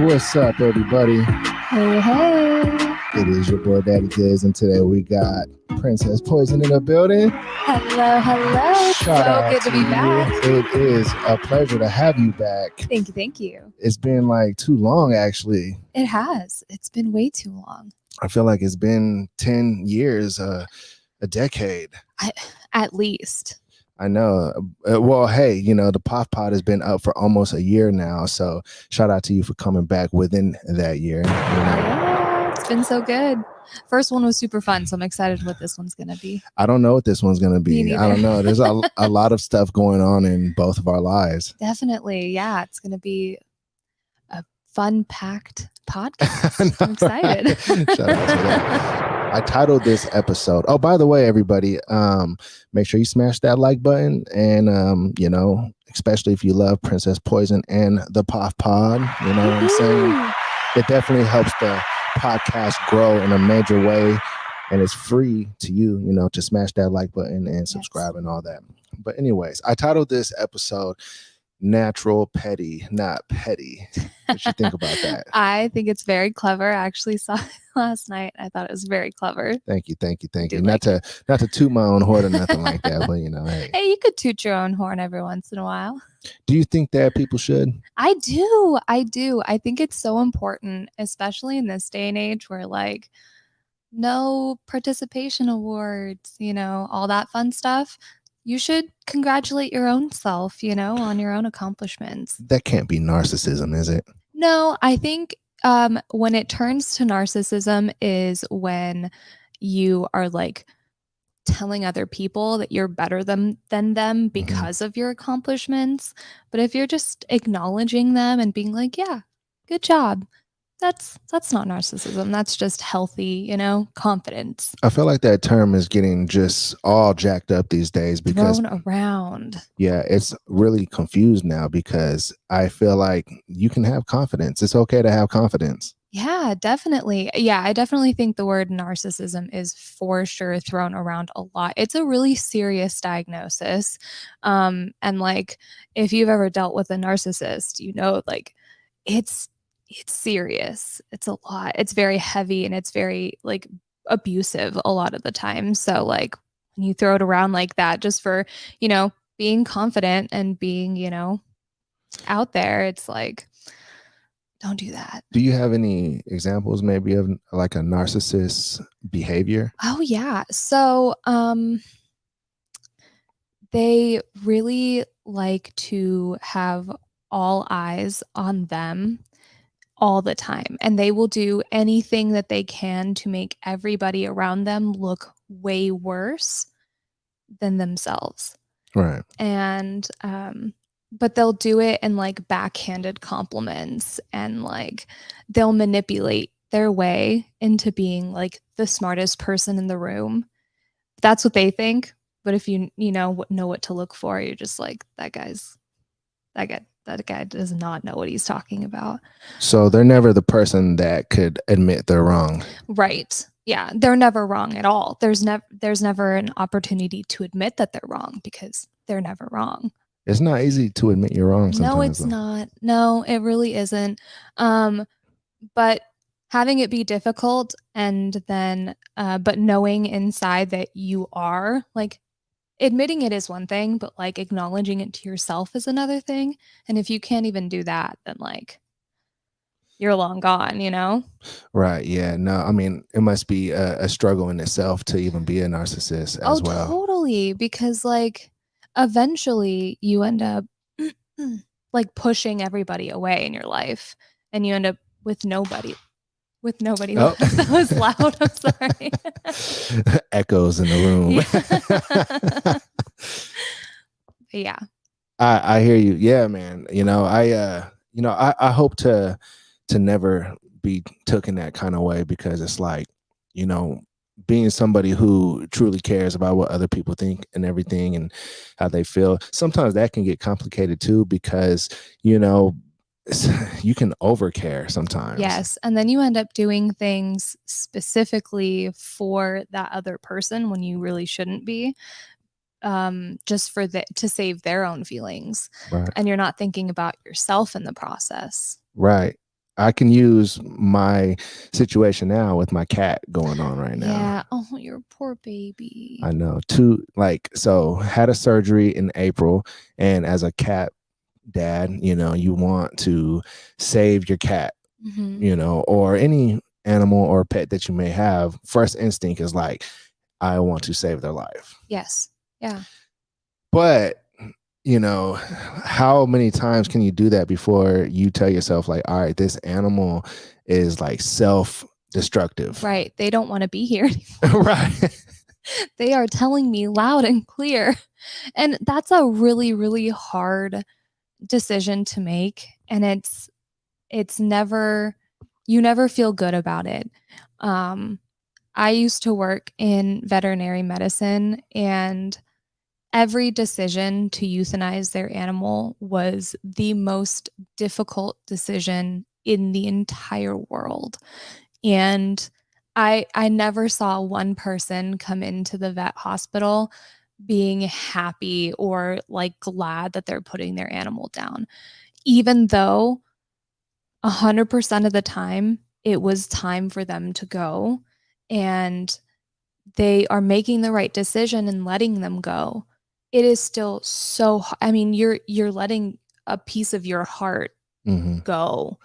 What's up, everybody? Hey, hey. It is your boy Daddy Goodz, and today we got Princess Poison in the building. Hello, hello. Shout So out good to be you. back. It is a pleasure to have you back. Thank you. It's been like too long, actually. It has. It's been way too long. I feel like it's been 10 years, a decade. At least. I know. Well, hey, the POF pod has been up for almost a year now. So shout out to you for coming back within that year. Yeah, it's been so good. First one was super fun, so I'm excited what this one's going to be. I don't know what this one's going to be. I don't know. There's a lot of stuff going on in both of our lives. Definitely. Yeah, it's going to be a fun-packed podcast. I'm excited. Shout out to that. I titled this episode. Oh, by the way, everybody, make sure you smash that like button. And, especially if you love Princess Poison and the POF pod, you know what I'm saying? It definitely helps the podcast grow in a major way. And it's free to you, to smash that like button and subscribe and all that. But anyways, I titled this episode Natural Pedi, Not Petty. What you think about that? I think it's very clever. I actually saw it last night. I thought it was very clever. Thank you. Not to toot my own horn or nothing like that, but hey. Hey, you could toot your own horn every once in a while. Do you think that people should? I do. I think it's so important, especially in this day and age where no participation awards, all that fun stuff. You should congratulate your own self, on your own accomplishments. That can't be narcissism, is it? No, I think when it turns to narcissism is when you are telling other people that you're better than them because of your accomplishments. But if you're just acknowledging them and being like, yeah, good job. That's not narcissism. That's just healthy, confidence. I feel like that term is getting just all jacked up these days because thrown around. Yeah, it's really confused now because I feel like you can have confidence. It's okay to have confidence. Yeah, definitely. Yeah, I definitely think the word narcissism is for sure thrown around a lot. It's a really serious diagnosis. And if you've ever dealt with a narcissist, it's serious. It's a lot. It's very heavy and it's very abusive a lot of the time. So when you throw it around like that just for, being confident and being, out there, it's don't do that. Do you have any examples maybe of a narcissist behavior? Oh yeah. So they really like to have all eyes on them all the time. And they will do anything that they can to make everybody around them look way worse than themselves. Right. And, but they'll do it in backhanded compliments and they'll manipulate their way into being the smartest person in the room. That's what they think. But if you know what to look for, you're just that guy does not know what he's talking about. So they're never the person that could admit they're wrong. Right. Yeah. They're never wrong at all. There's never an opportunity to admit that they're wrong because they're never wrong. It's not easy to admit you're wrong sometimes. No, it's not. No, it really isn't. But having it be difficult and then, but knowing inside that you are admitting it is one thing, but acknowledging it to yourself is another thing. And if you can't even do that, then you're long gone, Right. Yeah. No, I mean, it must be a struggle in itself to even be a narcissist as well. Oh, totally. Because eventually you end up pushing everybody away in your life and you end up with nobody. Oh. That was loud. I'm sorry. Echoes in the room. Yeah. I hear you. Yeah, man. I hope to never be taken that kind of way because it's being somebody who truly cares about what other people think and everything and how they feel. Sometimes that can get complicated too because, you can overcare sometimes. Yes. And then you end up doing things specifically for that other person when you really shouldn't be, just to save their own feelings. Right. And you're not thinking about yourself in the process. Right. I can use my situation now with my cat going on right now. Yeah. Oh, your poor baby. I know. So had a surgery in April, and as a cat dad, you want to save your cat, or any animal or pet that you may have. First instinct is like, I want to save their life. Yes. Yeah. But how many times can you do that before you tell yourself like, all right, this animal is like self-destructive? Right. They don't want to be here anymore. Right. They are telling me loud and clear. And that's a really, really hard decision to make. And it's never, you never feel good about it. I used to work in veterinary medicine, and every decision to euthanize their animal was the most difficult decision in the entire world. And I never saw one person come into the vet hospital being happy or like glad that they're putting their animal down, even though 100% of the time it was time for them to go, and they are making the right decision and letting them go. It is still so, I mean, you're letting a piece of your heart go,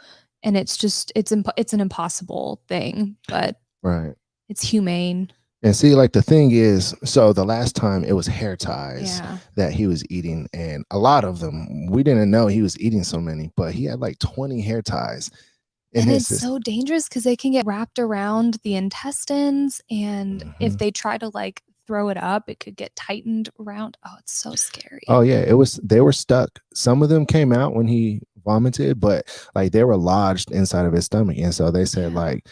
and it's just it's an impossible thing, but right. it's humane. And see, like the thing is, so the last time it was hair ties that he was eating, and a lot of them, we didn't know he was eating so many, but he had like 20 hair ties. And it's so dangerous because they can get wrapped around the intestines, and if they try to like throw it up, it could get tightened around. Oh, it's so scary. Oh yeah, they were stuck. Some of them came out when he vomited, but like they were lodged inside of his stomach, and so they said like,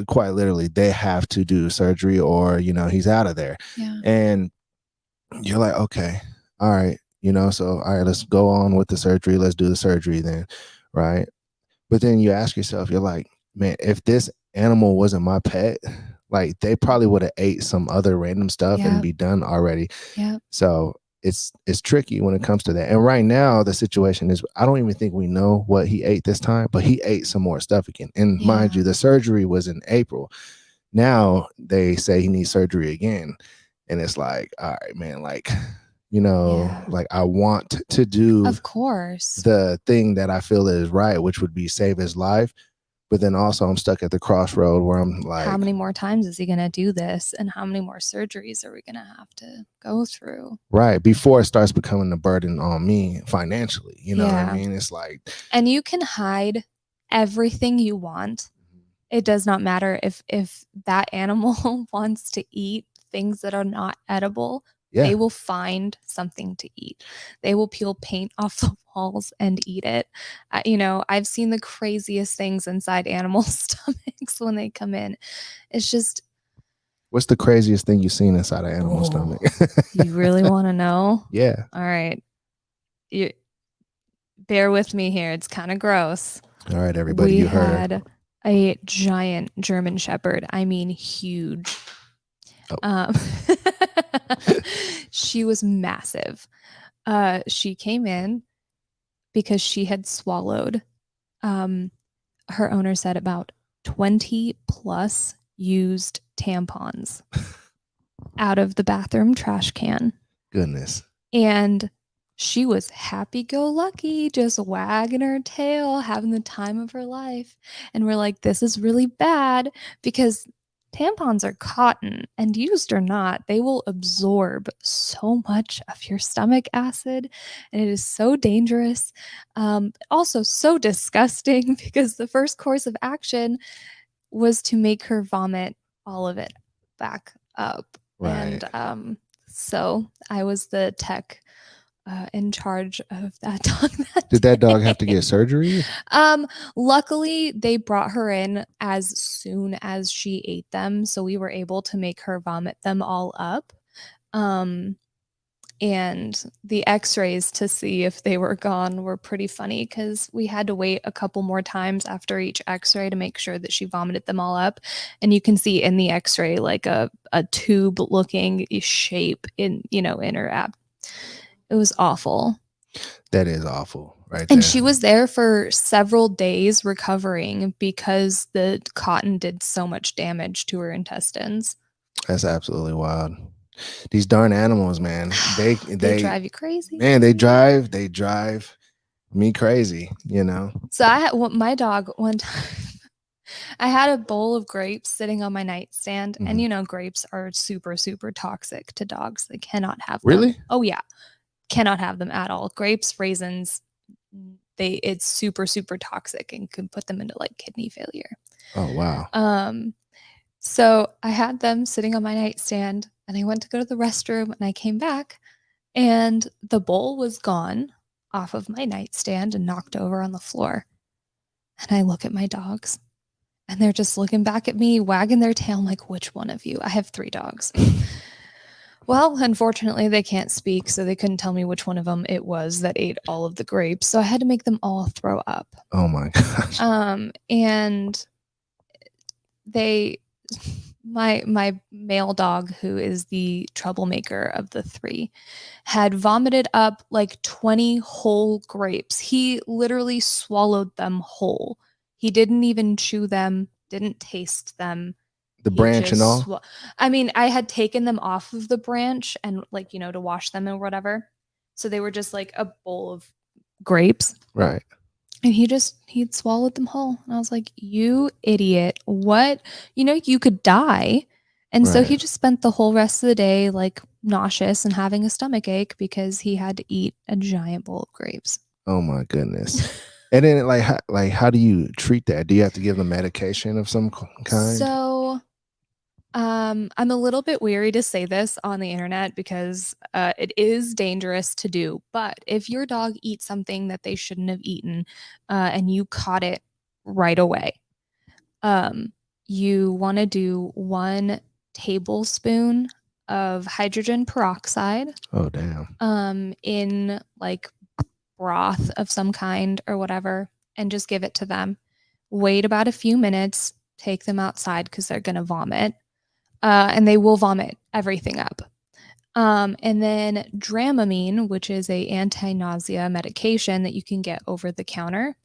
quite literally, they have to do surgery or he's out of there. And you're like, okay, all right, so all right, let's go on with the surgery. Let's do the surgery then, right? But then you ask yourself, you're like, man, if this animal wasn't my pet, like they probably would have ate some other random stuff and be done already. So it's tricky when it comes to that. And right now the situation is, I don't even think we know what he ate this time, but he ate some more stuff again. And mind you, the surgery was in April. Now they say he needs surgery again. And it's like, all right, man, like, like I want to do, of course, the thing that I feel is right, which would be save his life. But then also I'm stuck at the crossroad where I'm like, how many more times is he going to do this? And how many more surgeries are we going to have to go through? Right. Before it starts becoming a burden on me financially, you know what I mean? It's like, and you can hide everything you want. It does not matter if that animal wants to eat things that are not edible. They will find something to eat. They will peel paint off the walls and eat it. I've seen the craziest things inside animal stomachs when they come in. It's just. What's the craziest thing you've seen inside an animal stomach? You really want to know? Yeah. All right. You bear with me here. It's kind of gross. All right, everybody, you heard. We had a giant German Shepherd. I mean, huge. She was massive. She came in because she had swallowed, her owner said, about 20 plus used tampons out of the bathroom trash can. Goodness. And she was happy-go-lucky, just wagging her tail, having the time of her life. And we're like, this is really bad, because tampons are cotton, and used or not, they will absorb so much of your stomach acid, and it is so dangerous. Also so disgusting, because the first course of action was to make her vomit all of it back up. Right. And so I was the tech in charge of that dog. Did that dog have to get surgery? Luckily, they brought her in as soon as she ate them, so we were able to make her vomit them all up. And the x-rays to see if they were gone were pretty funny, because we had to wait a couple more times after each x-ray to make sure that she vomited them all up. And you can see in the x-ray like a tube looking shape in her ab. It was awful. That is awful. right And there. she was there for several days recovering because the cotton did so much damage to her intestines. That's absolutely wild. These darn animals, man. They drive you crazy. man, they drive me crazy, you know. So I had my dog one time. I had a bowl of grapes sitting on my nightstand, and you know, grapes are super, super toxic to dogs. They cannot have them. Really? Oh yeah, cannot have them at all. Grapes, raisins, it's super, super toxic and can put them into like kidney failure. Oh wow. So I had them sitting on my nightstand, and I went to go to the restroom, and I came back, and the bowl was gone off of my nightstand and knocked over on the floor. And I look at my dogs, and they're just looking back at me, wagging their tail. I'm like, which one of you? I have 3 dogs. Well, unfortunately, they can't speak, so they couldn't tell me which one of them it was that ate all of the grapes. So I had to make them all throw up. Oh my gosh. And they, my male dog, who is the troublemaker of the 3, had vomited up like 20 whole grapes. He literally swallowed them whole. He didn't even chew them, didn't taste them. The branch and all? I mean, I had taken them off of the branch and like, you know, to wash them or whatever. So they were just like a bowl of grapes. Right. And he'd swallowed them whole. And I was like, you idiot. What? You know, you could die. And so he just spent the whole rest of the day like nauseous and having a stomach ache because he had to eat a giant bowl of grapes. Oh my goodness. And then how do you treat that? Do you have to give them medication of some kind? So I'm a little bit weary to say this on the internet because it is dangerous to do. But if your dog eats something that they shouldn't have eaten and you caught it right away, you want to do 1 tablespoon of hydrogen peroxide. Oh, damn. In like broth of some kind or whatever, and just give it to them. Wait about a few minutes, take them outside because they're going to vomit. And they will vomit everything up. And then Dramamine, which is a anti-nausea medication that you can get over the counter,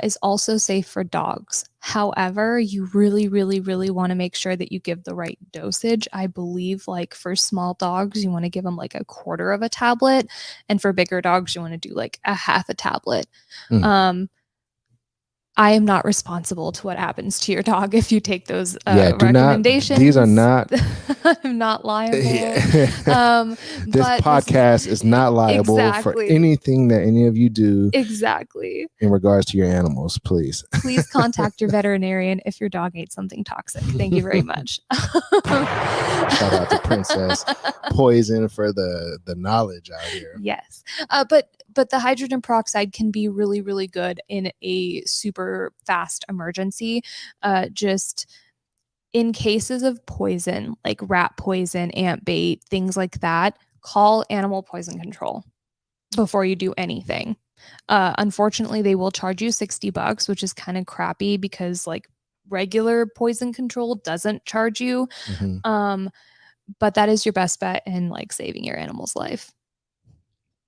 is also safe for dogs. However, you really, really, really want to make sure that you give the right dosage. I believe like for small dogs, you want to give them like 1/4 of a tablet. And for bigger dogs, you want to do like 1/2 a tablet. I am not responsible to what happens to your dog if you take those recommendations. These are not. I'm not liable. This podcast is not liable for anything that any of you do. Exactly. In regards to your animals, please. Please contact your veterinarian if your dog ate something toxic. Thank you very much. Shout out to Princess Poison for the knowledge out here. Yes. But the hydrogen peroxide can be really, really good in a super fast emergency. Just in cases of poison, like rat poison, ant bait, things like that, call animal poison control before you do anything. Unfortunately, they will charge you $60, which is kind of crappy because like regular poison control doesn't charge you. But that is your best bet in like saving your animal's life.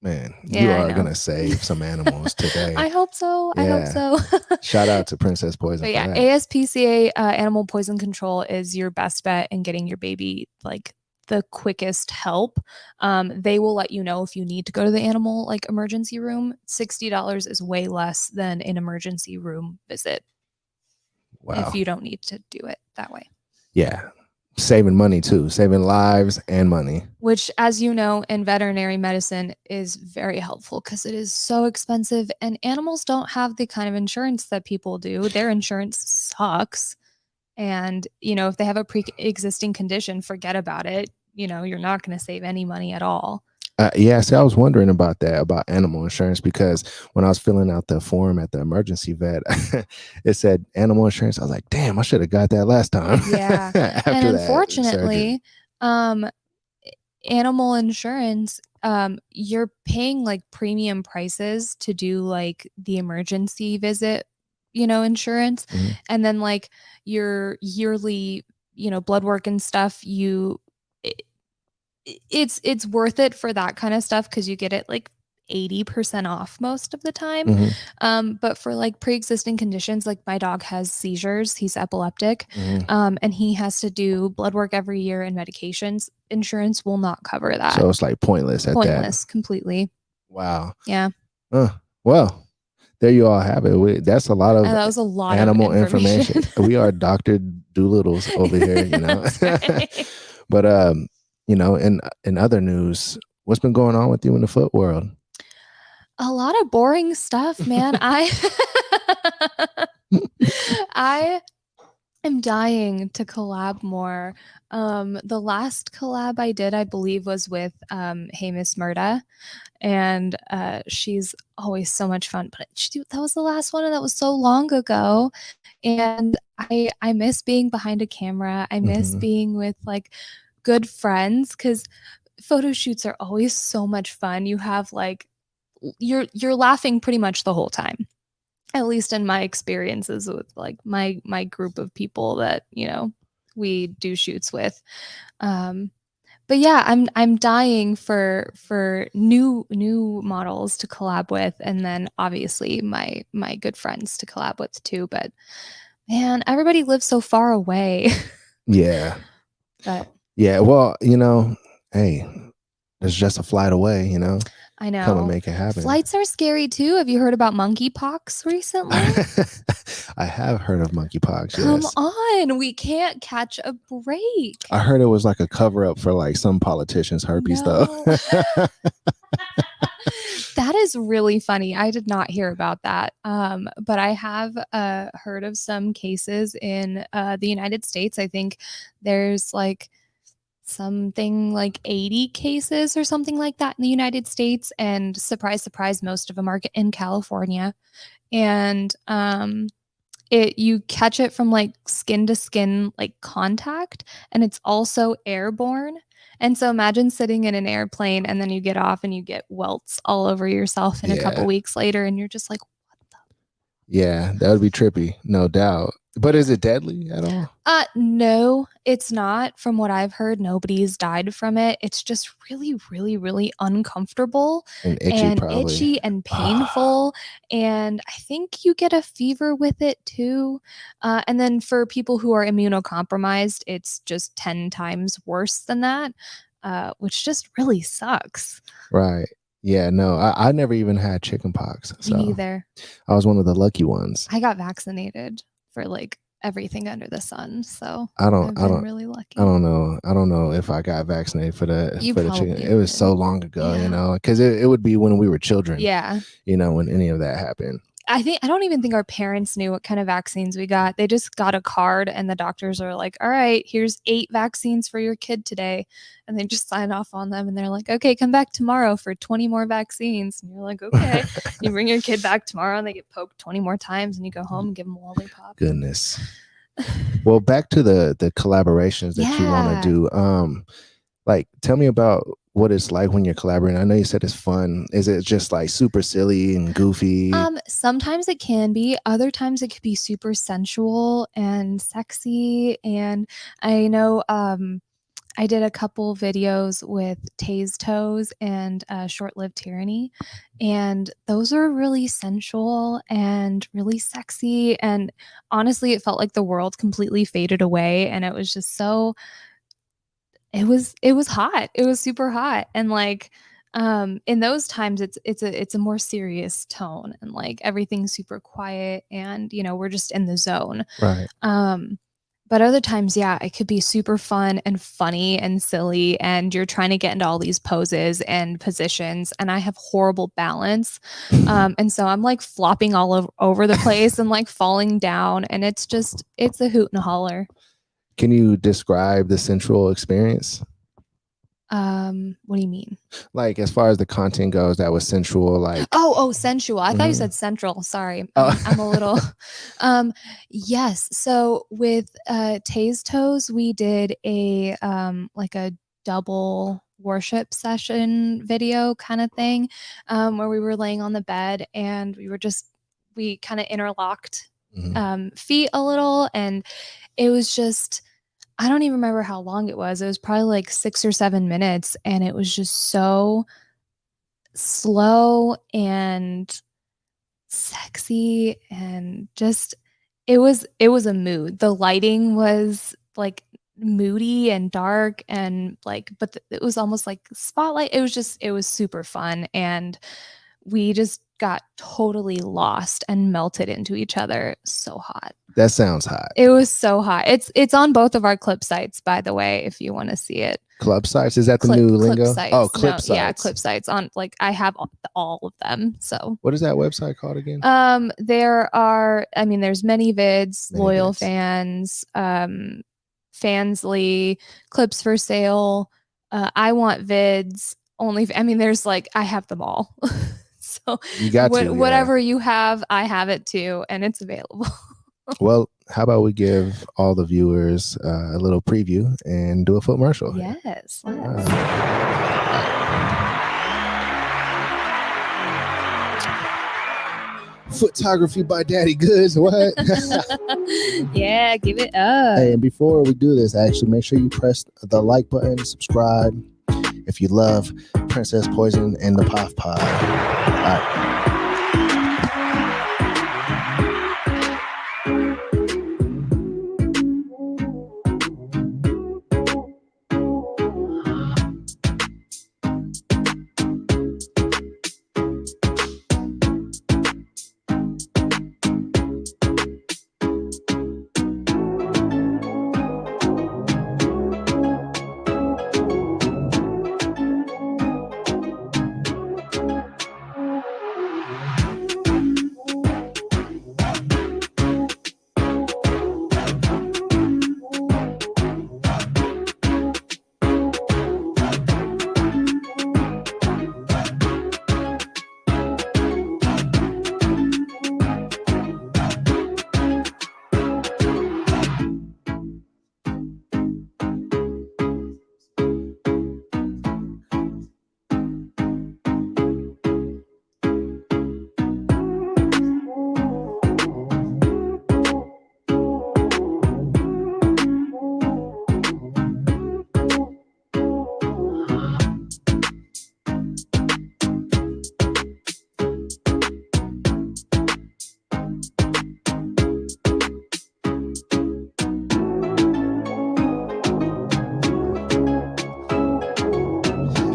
Man, you are going to save some animals today. I hope so. Yeah. I hope so. Shout out to Princess Poison. But yeah, ASPCA animal poison control is your best bet in getting your baby like the quickest help. They will let you know if you need to go to the animal like emergency room. $60 is way less than an emergency room visit. Wow. If you don't need to do it that way. Yeah. Saving money too, saving lives and money. Which, as you know, in veterinary medicine is very helpful because it is so expensive and animals don't have the kind of insurance that people do. Their insurance sucks. And, you know, if they have a pre-existing condition, forget about it. You know, you're not going to save any money at all. Yeah, see, I was wondering about that, about animal insurance, because when I was filling out the form at the emergency vet, it said animal insurance. I was like, damn, I should have got that last time. Yeah. And unfortunately, animal insurance, you're paying like premium prices to do like the emergency visit, you know, insurance. And then like your yearly, you know, blood work and stuff, it's worth it for that kind of stuff because you get it like 80% off most of the time. Mm-hmm. But for like pre-existing conditions, like my dog has seizures, he's epileptic, Mm-hmm. and he has to do blood work every year and medications. Insurance will not cover that. So it's like pointless at that. Pointless completely. Wow. Yeah. Well, there you all have it. That's a lot of that was a lot animal of information. We are Dr. Doolittles over here, you know. Right. But you know, in other news, what's been going on with you in the foot world? A lot of boring stuff, man. I am dying to collab more. The last collab I did, I believe, was with Hey Miss Murda, and she's always so much fun. But that was the last one, and that was so long ago. And I miss being behind a camera. I miss being with like good friends, because photo shoots are always so much fun. You have like you're laughing pretty much the whole time, at least in my experiences with like my group of people that, you know, we do shoots with. But yeah, I'm dying for new models to collab with, and then obviously my good friends to collab with too. But man, everybody lives so far away. Yeah. But yeah, well, you know, hey, there's just a flight away, you know. I know. Come and make it happen. Flights are scary too. Have you heard about monkeypox recently? I have heard of monkeypox. Come yes. on, we can't catch a break. I heard it was like a cover up for like some politicians' herpes, though. That is really funny. I did not hear about that. But I have heard of some cases in the United States. I think there's like something like 80 cases or something like that in the United States. And surprise, surprise, most of them are in California. And you catch it from like skin to skin like contact, and it's also airborne. And so imagine sitting in an airplane and then you get off and you get welts all over yourself in a couple weeks later, and you're just like, what the? Yeah, that would be trippy, no doubt. But is it deadly at all? No, it's not. From what I've heard, nobody's died from it. It's just really, really, really uncomfortable and itchy and painful. And I think you get a fever with it too. And then for people who are immunocompromised, it's just 10 times worse than that, which just really sucks. Right. Yeah, no, I never even had chickenpox. So Me neither. I was one of the lucky ones. I got vaccinated for like everything under the sun, so I've been really lucky. I don't know if I got vaccinated for the chicken. It was so long ago, Yeah. you know, because it would be when we were children. Yeah. You know, when any of that happened. I don't even think our parents knew what kind of vaccines we got. They just got a card, and the doctors are like, all right, here's 8 vaccines for your kid today. And they just sign off on them, and they're like, okay, come back tomorrow for 20 more vaccines. And you're like, okay. You bring your kid back tomorrow and they get poked 20 more times, and you go home and give them a lollipop. Goodness. Well, back to the collaborations that you want to do. Like, tell me about what it's like when you're collaborating. I know you said it's fun. Is it just like super silly and goofy? Sometimes it can be. Other times it could be super sensual and sexy. And I know I did a couple videos with Tay's Toes and Short-Lived Tyranny, and those are really sensual and really sexy. And honestly, it felt like the world completely faded away, and it was just so. It was hot. It was super hot, and like in those times it's a more serious tone, and like everything's super quiet, and you know, we're just in the zone. Right. But other times, yeah, it could be super fun and funny and silly, and you're trying to get into all these poses and positions, and I have horrible balance. And so I'm like flopping all over the place and like falling down, and it's a hoot and a holler. Can you describe the sensual experience? What do you mean? Like, as far as the content goes, that was sensual. Like, oh, sensual. I thought you said central. Sorry, I'm a little. Yes. So with Tay's Toes, we did a like a double worship session video kind of thing, where we were laying on the bed and we kind of interlocked feet a little, and it was just. I don't even remember how long it was. It was probably like 6 or 7 minutes, and it was just so slow and sexy, and just it was a mood. The lighting was like moody and dark, and like, but it was almost like spotlight. It was super fun, and we just got totally lost and melted into each other. So hot. That sounds hot. It was so hot. It's on both of our clip sites, by the way, if you want to see it. Club sites? Is that the new lingo? Sites. Oh, clip sites. Yeah, clip sites on, like, I have all of them. So what is that website called again? There are, I mean, there's many vids, loyal fans, Fansly, clips for sale, I want vids, only, I mean, there's like, I have them all. So you got whatever you have, I have it too, and it's available. Well, how about we give all the viewers a little preview and do a footmercial? Yes. Photography by Daddy Goodz. What? Yeah, give it up. Hey, and before we do this, actually, make sure you press the like button, subscribe if you love Princess Poison and the POF Pod. All right.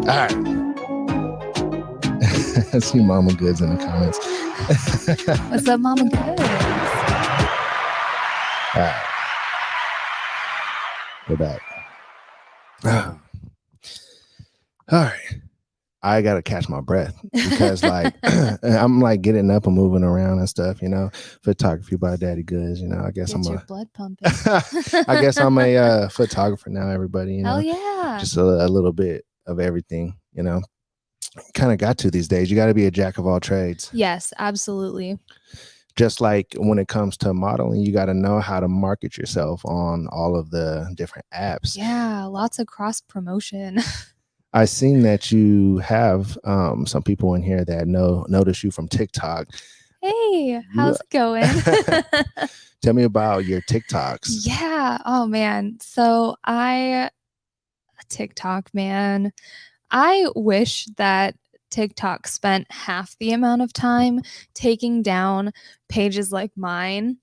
All right. I see Mama Goodz in the comments. What's up, Mama Goodz? All right. We're back. All right. I got to catch my breath because, like, I'm like getting up and moving around and stuff, you know. Photography by Daddy Goodz, you know. I guess Get I'm your blood pumping. I guess I'm a photographer now, everybody, you know. Hell yeah. Just a little bit of everything, you know. Kind of got to these days. You got to be a jack of all trades. Yes, absolutely. Just like when it comes to modeling, you got to know how to market yourself on all of the different apps. Yeah, lots of cross promotion. I seen that you have some people in here that notice you from TikTok. Hey, how's it going? Tell me about your TikToks. Yeah. Oh man. So TikTok, man. I wish that TikTok spent half the amount of time taking down pages like mine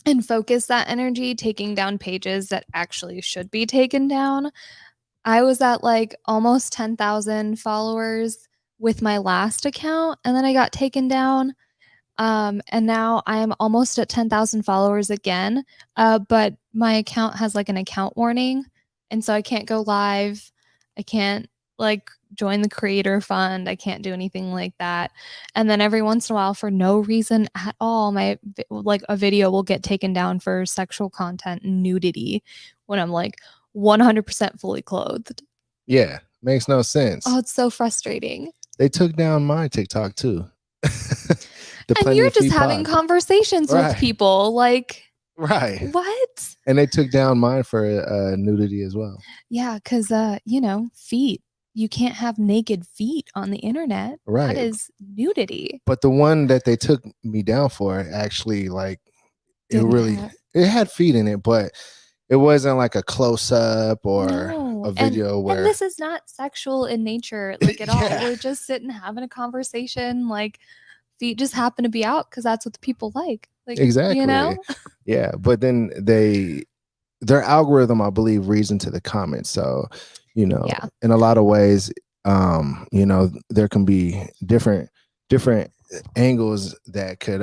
and focus that energy taking down pages that actually should be taken down. I was at like almost 10,000 followers with my last account, and then I got taken down. And now I'm almost at 10,000 followers again. But my account has like an account warning, and so I can't go live. I can't like join the creator fund. I can't do anything like that. And then every once in a while, for no reason at all, my like a video will get taken down for sexual content, nudity, when I'm like 100% fully clothed. Yeah, makes no sense. Oh, it's so frustrating. They took down my TikTok too. And you're just having conversations with people, like, right? What? And they took down mine for nudity as well. Yeah, because you know, feet. You can't have naked feet on the internet. Right. That is nudity. But the one that they took me down for actually, like, it had feet in it, but It wasn't like a close up or No. a And video and where this is not sexual in nature, like, at all. yeah, We're just sitting having a conversation, like, feet just happen to be out because that's what the people like, you exactly. know? Yeah, but then their algorithm, I believe, reads into the comments. So, Yeah, in a lot of ways, there can be different angles that could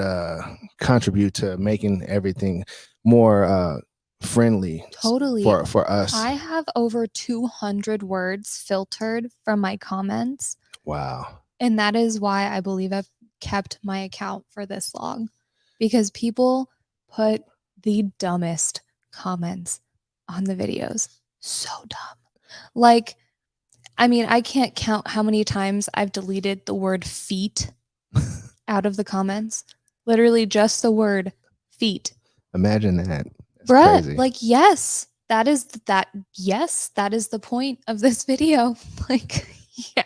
contribute to making everything more friendly totally. for us. I have over 200 words filtered from my comments, Wow. and that is why I believe I've kept my account for this long, because people put the dumbest comments on the videos. So dumb. Like, I mean, I can't count how many times I've deleted the word feet out of the comments. Literally just the word feet. Imagine that. That's Bruh, crazy. like, yes, that is the point of this video. Like, yeah.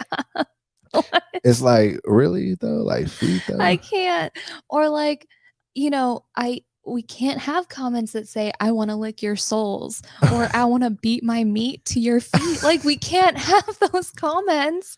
It's like, really though? Like feet I though? can't. Or like, we can't have comments that say, I want to lick your soles or I want to beat my meat to your feet. Like, we can't have those comments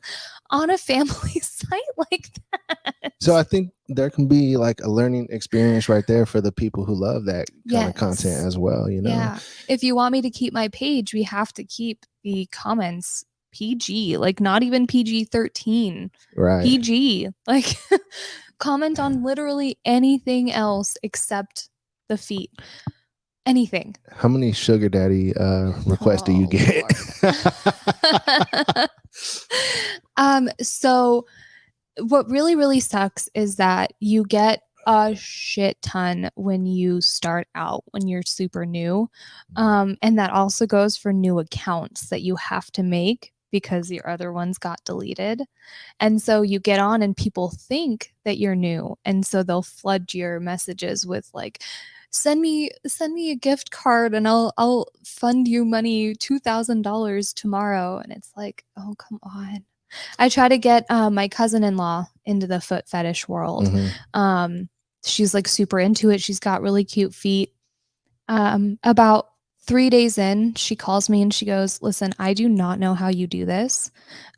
on a family site like that. So I think there can be like a learning experience right there for the people who love that kind of content Yes. as well, Yeah. If you want me to keep my page, we have to keep the comments PG, like not even PG-13. Right. PG. Like comment on literally anything else except the feet. Anything. How many sugar daddy requests do you Oh, get? So what really, really sucks is that you get a shit ton when you start out, when you're super new. And that also goes for new accounts that you have to make because your other ones got deleted. And so you get on and people think that you're new. And so they'll flood your messages with like, send me a gift card and I'll fund you money $2,000 tomorrow. And it's like, oh, come on. I try to get my cousin-in-law into the foot fetish world. Um, she's like super into it. She's got really cute feet. About 3 days in, she calls me and she goes, listen, I do not know how you do this.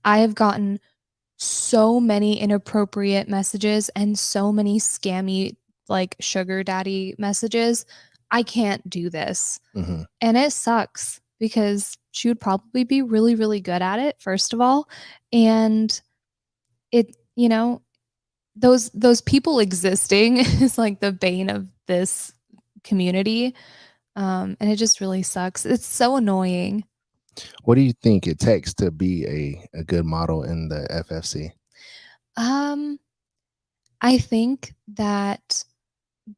I have gotten so many inappropriate messages and so many scammy, like sugar daddy messages. I can't do this. And it sucks because she would probably be really, really good at it, first of all. And it, those people existing is like the bane of this community. And it just really sucks. It's so annoying. What do you think it takes to be a good model in the FFC? Um, I think that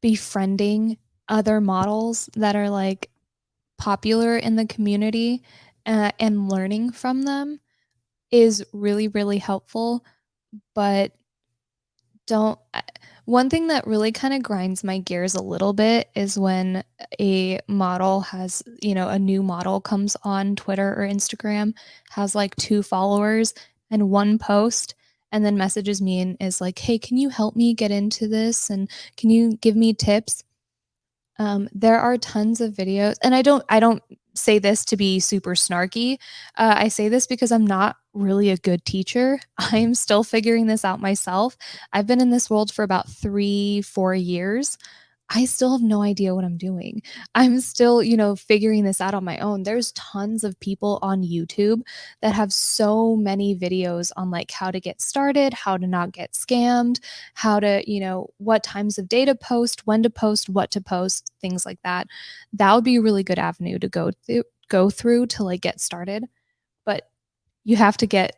befriending other models that are like popular in the community and learning from them is really, really helpful. But don't one thing that really kind of grinds my gears a little bit is when a model has, a new model comes on Twitter or Instagram, has like 2 followers and one post, and then messages me and is like, hey, can you help me get into this? And can you give me tips? There are tons of videos, and I don't say this to be super snarky. I say this because I'm not really a good teacher. I'm still figuring this out myself. I've been in this world for about 3-4 years. I still have no idea what I'm doing. I'm still, figuring this out on my own. There's tons of people on YouTube that have so many videos on like how to get started, how to not get scammed, how to, what times of day to post, when to post, what to post, things like that. That would be a really good avenue to go through to like get started. But you have to get,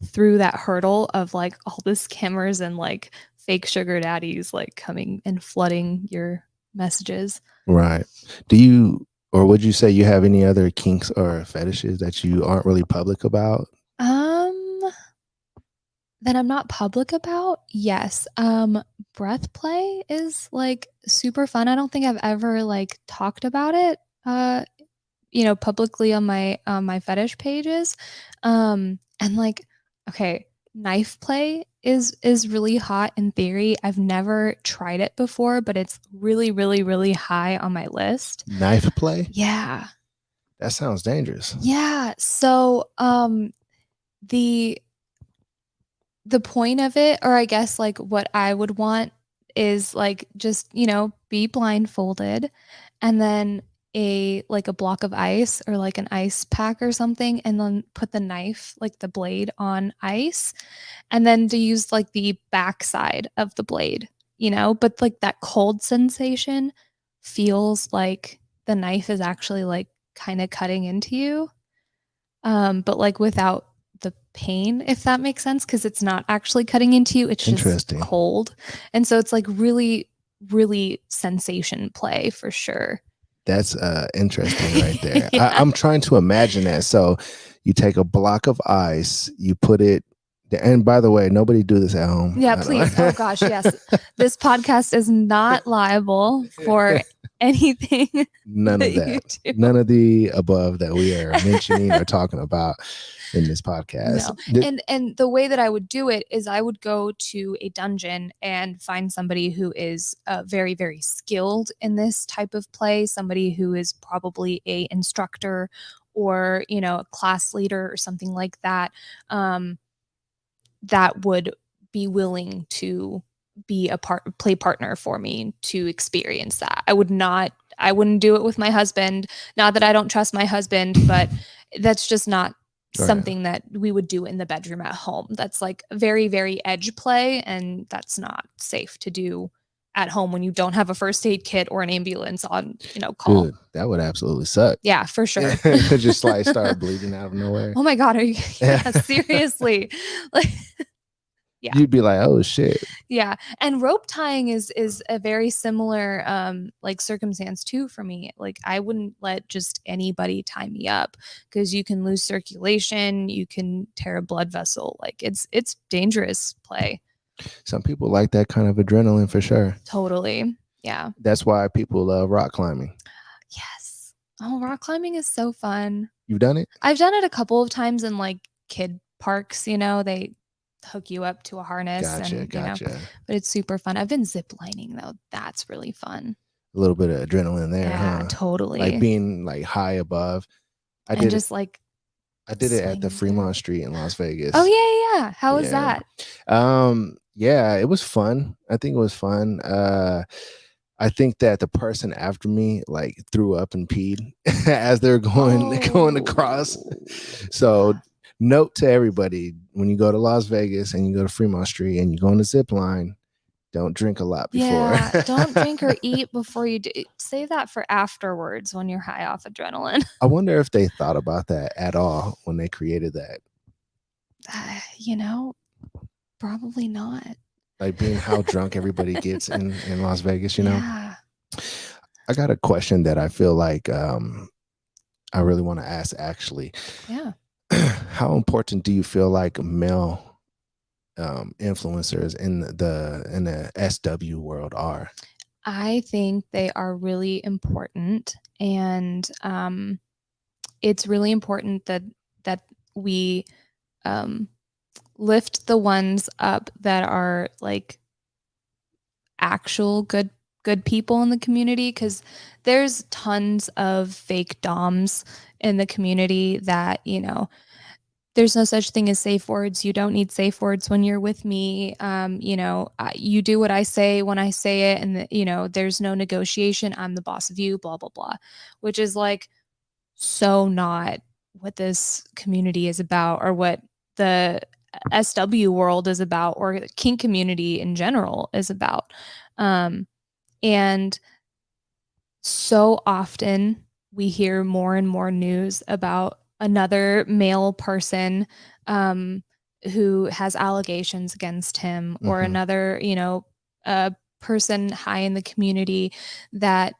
through that hurdle of like all the scammers and like fake sugar daddies like coming and flooding your messages. Right. Do you, or would you say you have any other kinks or fetishes that you aren't really public about? That I'm not public about? Yes. Breath play is like super fun. I don't think I've ever like talked about it publicly on my fetish pages. And like, okay, knife play is really hot in theory. I've never tried it before, but it's really, really, really high on my list. Knife play? Yeah. That sounds dangerous. Yeah. So the point of it, or I guess like what I would want is like just, be blindfolded and then a block of ice or like an ice pack or something, and then put the knife, like the blade, on ice, and then to use like the backside of the blade, but like that cold sensation feels like the knife is actually like kind of cutting into you, but like without the pain, if that makes sense, because it's not actually cutting into you, it's just cold. And so it's like really, really sensation play for sure. That's interesting right there. Yeah. I'm trying to imagine that. So you take a block of ice, you put it, and by the way, nobody do this at home. Yeah, please. Oh gosh, yes. This podcast is not liable for anything. None of that. None of the above that we are mentioning or talking about in this podcast. No. And the way that I would do it is I would go to a dungeon and find somebody who is very, very skilled in this type of play, somebody who is probably a instructor or, a class leader or something like that, that would be willing to be a play partner for me to experience that. I wouldn't do it with my husband. Not that I don't trust my husband, but that's just not something that we would do in the bedroom at home. That's like very, very edge play, and that's not safe to do at home when you don't have a first aid kit or an ambulance on, call. Dude, that would absolutely suck. Yeah, for sure. Just like start bleeding out of nowhere. Oh my God, are you? Yeah, seriously. Like, yeah. You'd be like, oh shit. Yeah. And rope tying is a very similar like circumstance too for me. Like I wouldn't let just anybody tie me up, because you can lose circulation, you can tear a blood vessel. Like it's dangerous play. Some people like that kind of adrenaline for sure. Totally. Yeah. That's why people love rock climbing. Yes. Oh, rock climbing is so fun. You've done it? I've done it a couple of times in like kid parks, they hook you up to a harness. Gotcha. But it's super fun. I've been zip lining though. That's really fun. A little bit of adrenaline there, yeah, totally. Like being like high above. I did it at the Fremont Street in Las Vegas. Oh yeah. How was that? Yeah, it was fun. I think it was fun. I think that the person after me like threw up and peed as they're going across. So note to everybody, when you go to Las Vegas and you go to Fremont Street and you go on the zip line, don't drink a lot before. Yeah, don't drink or eat before you do. Save that for afterwards when you're high off adrenaline. I wonder if they thought about that at all when they created that. Probably not. Like being how drunk everybody gets in Las Vegas, Yeah. I got a question that I feel like I really want to ask actually. Yeah. How important do you feel like male influencers in the SW world are? I think they are really important, and it's really important that we lift the ones up that are like actual good people in the community, because there's tons of fake doms in the community that, there's no such thing as safe words. You don't need safe words when you're with me. You do what I say when I say it, and there's no negotiation. I'm the boss of you, blah, blah, blah, which is like so not what this community is about, or what the SW world is about, or the kink community in general is about. And so often we hear more and more news about another male person who has allegations against him, or another, person high in the community that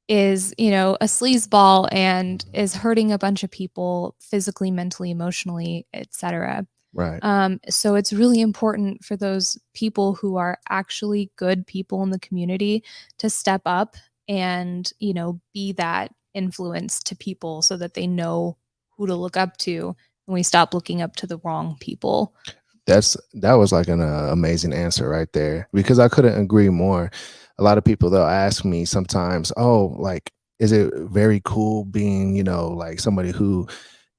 is, a sleazeball and is hurting a bunch of people physically, mentally, emotionally, etc. Right. So it's really important for those people who are actually good people in the community to step up and, be that influence to people so that they know who to look up to, and we stop looking up to the wrong people. That was like an amazing answer right there, because I couldn't agree more. A lot of people, they'll ask me sometimes, oh, like, is it very cool being, like somebody who,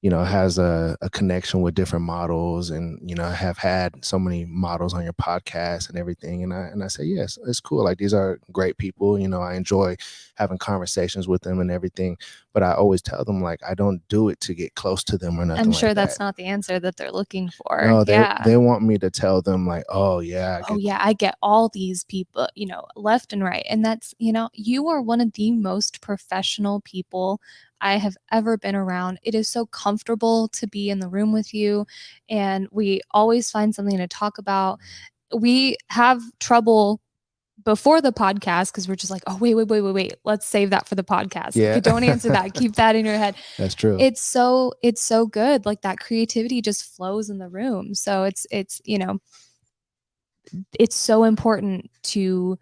has a connection with different models, and, have had so many models on your podcast and everything. And I say, yes, it's cool. Like, these are great people. I enjoy having conversations with them and everything. But I always tell them, like, I don't do it to get close to them or nothing. I'm sure like that's that. not the answer that they're looking for. No, Yeah. they want me to tell them, like, oh yeah, I get all these people, left and right. And that's, you are one of the most professional people I have ever been around. It is so comfortable to be in the room with you, and we always find something to talk about. We have trouble before the podcast because we're just like, oh, wait. Let's save that for the podcast. Yeah. Okay, don't answer that. Keep that in your head. That's true. It's so good. Like, that creativity just flows in the room. So it's it's so important to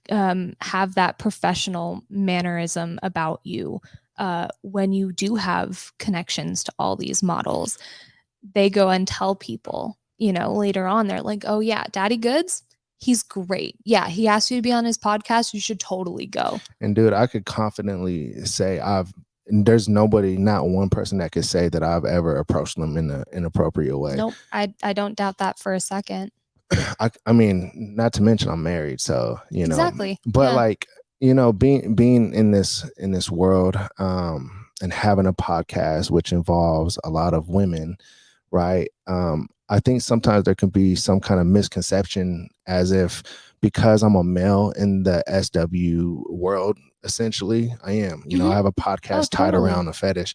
have that professional mannerism about you. When you do have connections to all these models, they go and tell people, later on, they're like, oh yeah, Daddy Goodz, he's great. Yeah, he asked you to be on his podcast. You should totally go. And dude, I could confidently say there's nobody, not one person that could say that I've ever approached them in an inappropriate way. Nope. I don't doubt that for a second. I mean, not to mention I'm married, so Exactly. But like, being in this world, and having a podcast which involves a lot of women, right? I think sometimes there can be some kind of misconception, as if because I'm a male in the SW world, essentially, I am. I have a podcast tied around a fetish.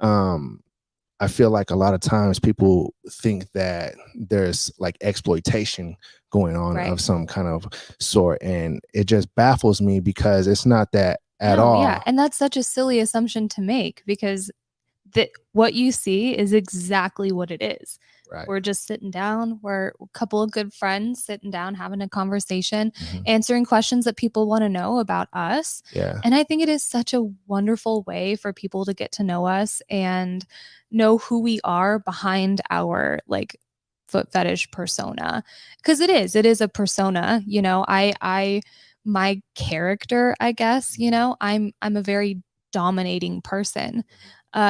I feel like a lot of times people think that there's like exploitation going on of some kind of sort. And it just baffles me, because it's not that at all. Yeah. And that's such a silly assumption to make, because what you see is exactly what it is. Right. We're just sitting down. We're a couple of good friends sitting down, having a conversation, answering questions that people want to know about us. Yeah. And I think it is such a wonderful way for people to get to know us and know who we are behind our like foot fetish persona. Because it is a persona, my character, I guess, I'm a very dominating person.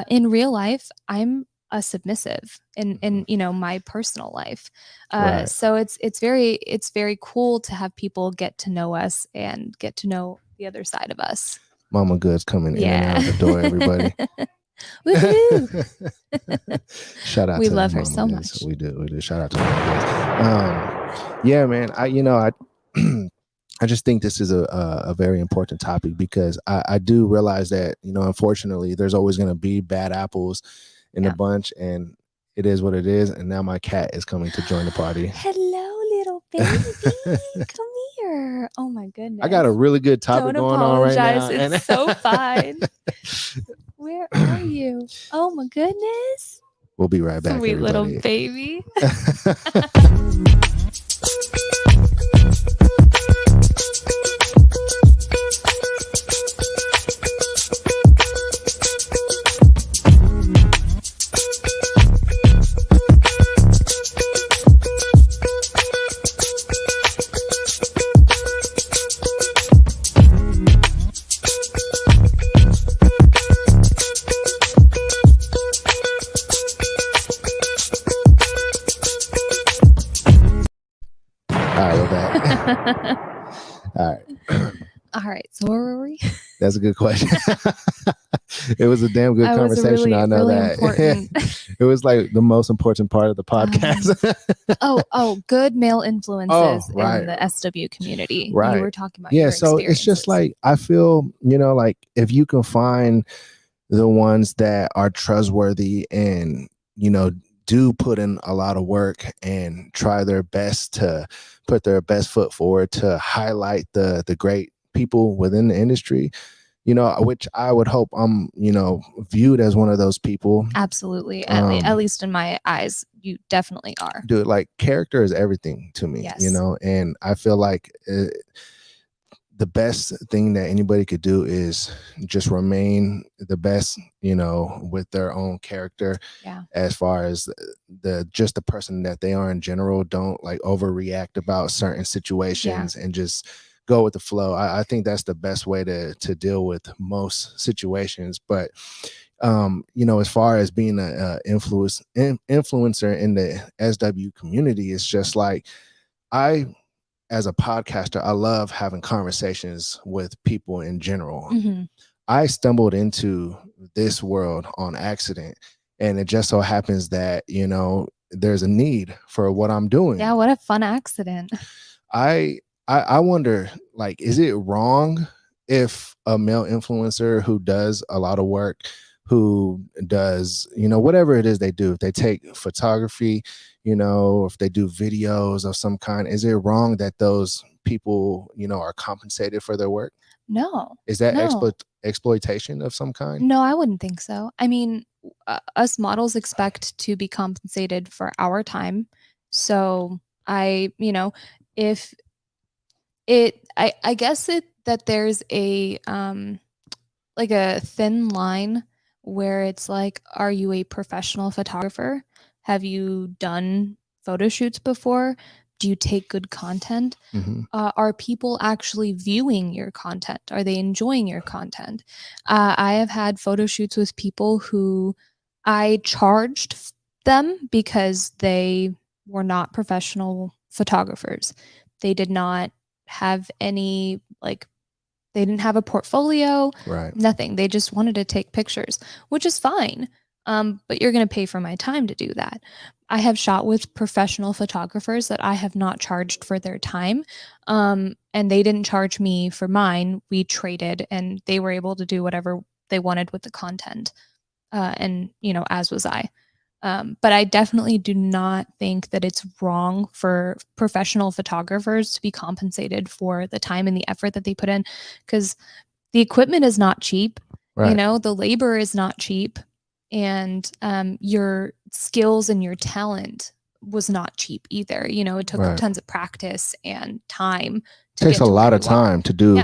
In real life, I'm a submissive in my personal life. Right. So it's very cool to have people get to know us and get to know the other side of us. Mama Goodz coming in and out the door, everybody. Shout out we to love her Mama so Goodz. much. We do. Shout out to Mama Goodz. Yeah, man. I just think this is a very important topic, because I do realize that, unfortunately, there's always going to be bad apples in the bunch, and it is what it is. And now my cat is coming to join the party. Hello, little baby. Come here. Oh my goodness. I got a really good topic going on right now. It's so fine. Where are you? Oh my goodness. We'll be right back. Sweet everybody. Little baby. All right. So where were we? That's a good question. It was a damn good conversation. I know that. It was like the most important part of the podcast. Good male influences in the SW community. Right. You were talking about your so it's just like, I feel, like if you can find the ones that are trustworthy and, do put in a lot of work and try their best to put their best foot forward to highlight the great people within the industry, which I would hope I'm, viewed as one of those people. Absolutely. At least in my eyes, you definitely are. Dude, like, character is everything to me, Yes. And I feel like the best thing that anybody could do is just remain the best, with their own character. Yeah. As far as just the person that they are in general. Don't like overreact about certain situations and just go with the flow. I think that's the best way to deal with most situations. But as far as being a influencer in the SW community, it's just like as a podcaster, I love having conversations with people in general. Mm-hmm. I stumbled into this world on accident, and it just so happens that, there's a need for what I'm doing. Yeah, what a fun accident. I wonder, like, is it wrong if a male influencer who does a lot of work, who does, whatever it is they do, if they take photography, if they do videos of some kind, is it wrong that those people, are compensated for their work? No. Is that exploitation of some kind? No, I wouldn't think so. I mean, us models expect to be compensated for our time. So if I guess that there's a like a thin line where it's like, are you a professional photographer? Have you done photo shoots before? Do you take good content? Mm-hmm. Are people actually viewing your content? Are they enjoying your content? I have had photo shoots with people who I charged them because they were not professional photographers. They did not have any, they didn't have a portfolio, right? Nothing. They just wanted to take pictures, which is fine. But you're going to pay for my time to do that. I have shot with professional photographers that I have not charged for their time. And they didn't charge me for mine. We traded and they were able to do whatever they wanted with the content. And, as was I. But I definitely do not think that it's wrong for professional photographers to be compensated for the time and the effort that they put in, because the equipment is not cheap. Right. The labor is not cheap, and your skills and your talent was not cheap either. It took tons of practice and time. It takes a lot of time to do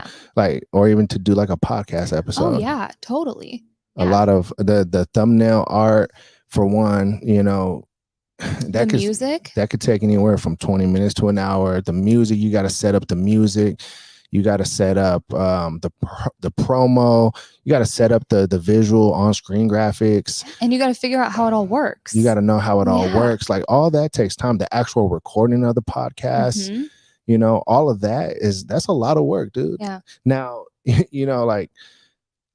or even to do like a podcast episode. Oh yeah, totally. A lot of the thumbnail art, for one, the music that could take anywhere from 20 minutes to an hour. The music, you got to set up the music, you got to set up the promo, you got to set up the visual on-screen graphics, and you got to figure out how it all works. You got to know how it all works. Like, all that takes time. The actual recording of the podcast, all of that's a lot of work, dude. Yeah. Now, like,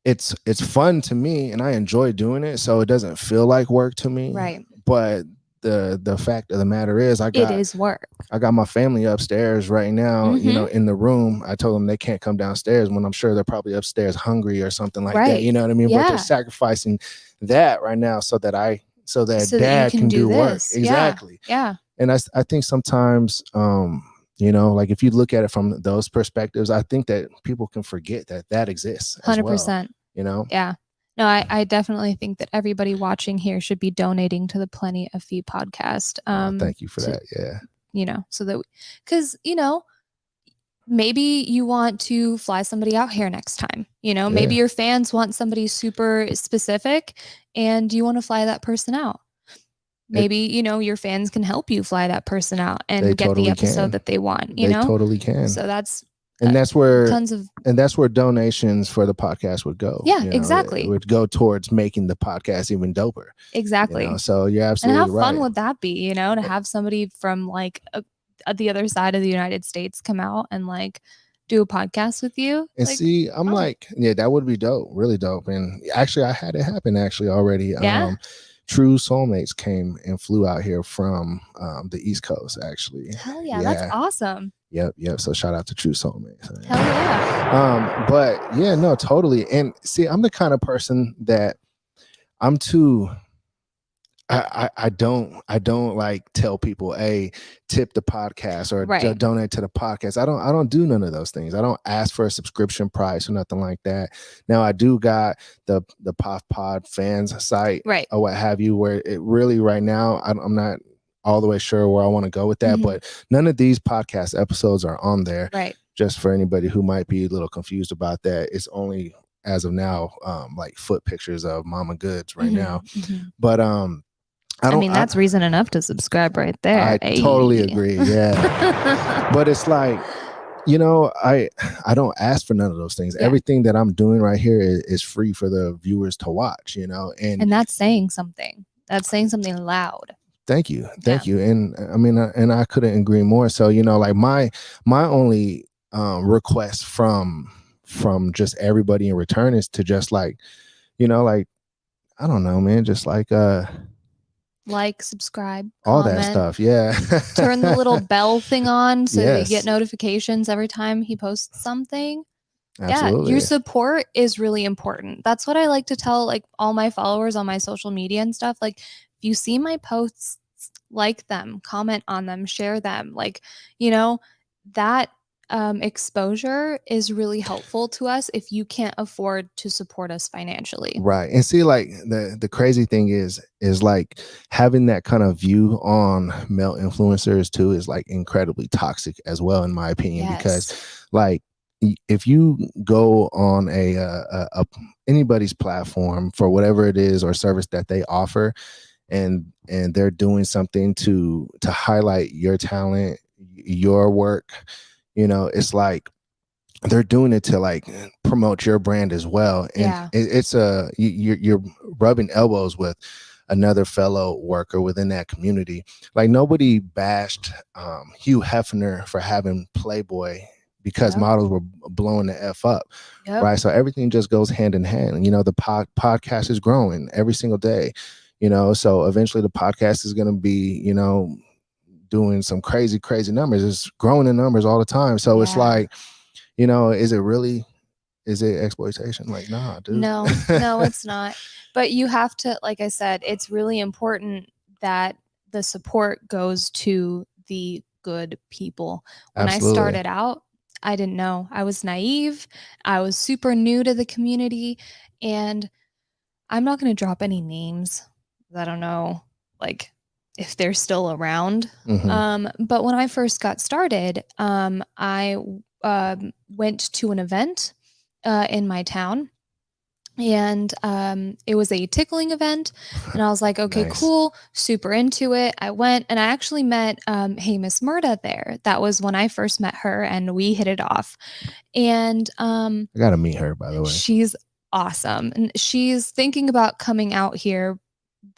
it's fun to me and I enjoy doing it, so it doesn't feel like work to me. Right. But the fact of the matter is, it is work. I got my family upstairs right now, in the room. I told them they can't come downstairs when I'm sure they're probably upstairs hungry or something like that. You know what I mean? Yeah. But they're sacrificing that right now so that dad can do work. Exactly. Yeah. And I think sometimes like, if you look at it from those perspectives, I think that people can forget that exists. 100%. Well, Yeah. No, I definitely think that everybody watching here should be donating to the Plenty of Fee podcast. Thank you for that. Yeah. So that, because, maybe you want to fly somebody out here next time. Maybe your fans want somebody super specific and you want to fly that person out. Maybe, your fans can help you fly that person out and get the episode that they want, They totally can. So that's where that's where donations for the podcast would go. Yeah, exactly. It would go towards making the podcast even doper. Exactly. So you're absolutely right. And how fun would that be, to have somebody from the other side of the United States come out and do a podcast with you? And see, I'm that would be dope, really dope. And actually, I had it happen already. Yeah. True Soulmates came and flew out here from the East Coast, actually. Hell yeah, that's awesome. Yep. So shout out to True Soulmates. Hell yeah. But yeah, no, totally. And see, I'm the kind of person that I'm too. I don't like tell people, hey, tip the podcast or donate to the podcast. I don't do none of those things. I don't ask for a subscription price or nothing like that. Now I do got the POF Pod fans site, or what have you, where it really right now I'm not all the way sure where I want to go with that, but none of these podcast episodes are on there. Right. just for anybody who might be a little confused about that, it's only as of now like foot pictures of Mama Goodz right now. But I mean, that's reason enough to subscribe right there. I totally agree. Yeah. But it's like, you know, I don't ask for none of those things. Everything that I'm doing right here is free for the viewers to watch, you know, and that's saying something. That's saying something loud. Thank you. And I mean, and I couldn't agree more. So, you know, like my only request from just everybody in return is to just like, you know, like, I don't know, man, just like subscribe, all comment, that stuff. Yeah. Turn the little bell thing on so that you get notifications every time he posts something. Absolutely. Yeah, your support is really important. That's what I like to tell like all my followers on my social media and stuff. Like, if you see my posts, like them, comment on them, share them. Like, you know, that exposure is really helpful to us if you can't afford to support us financially. Right. And see, like the crazy thing is like having that kind of view on male influencers too is like incredibly toxic as well, in my opinion, because like if you go on a anybody's platform for whatever it is or service that they offer, and they're doing something to highlight your talent, your work, you know, it's like they're doing it to like promote your brand as well. And it's you're rubbing elbows with another fellow worker within that community. Like nobody bashed Hugh Hefner for having Playboy because models were blowing the F up. Right. So everything just goes hand in hand. You know, the podcast is growing every single day, you know, so eventually the podcast is going to be, you know, doing some crazy numbers. It's growing in numbers all the time. So it's like, you know, is it exploitation? Like, nah, dude. No, it's not. But you have to, like I said, it's really important that the support goes to the good people. When I started out, I didn't know. I was naive. I was super new to the community. And I'm not going to drop any names. I don't know, like, if they're still around. But when I first got started, I went to an event in my town, and it was a tickling event, and I was like, okay, cool, super into it. I went, and I actually met hey Miss Murda there. That was when I first met her, and we hit it off. And I gotta meet her, by the way. She's awesome, and she's thinking about coming out here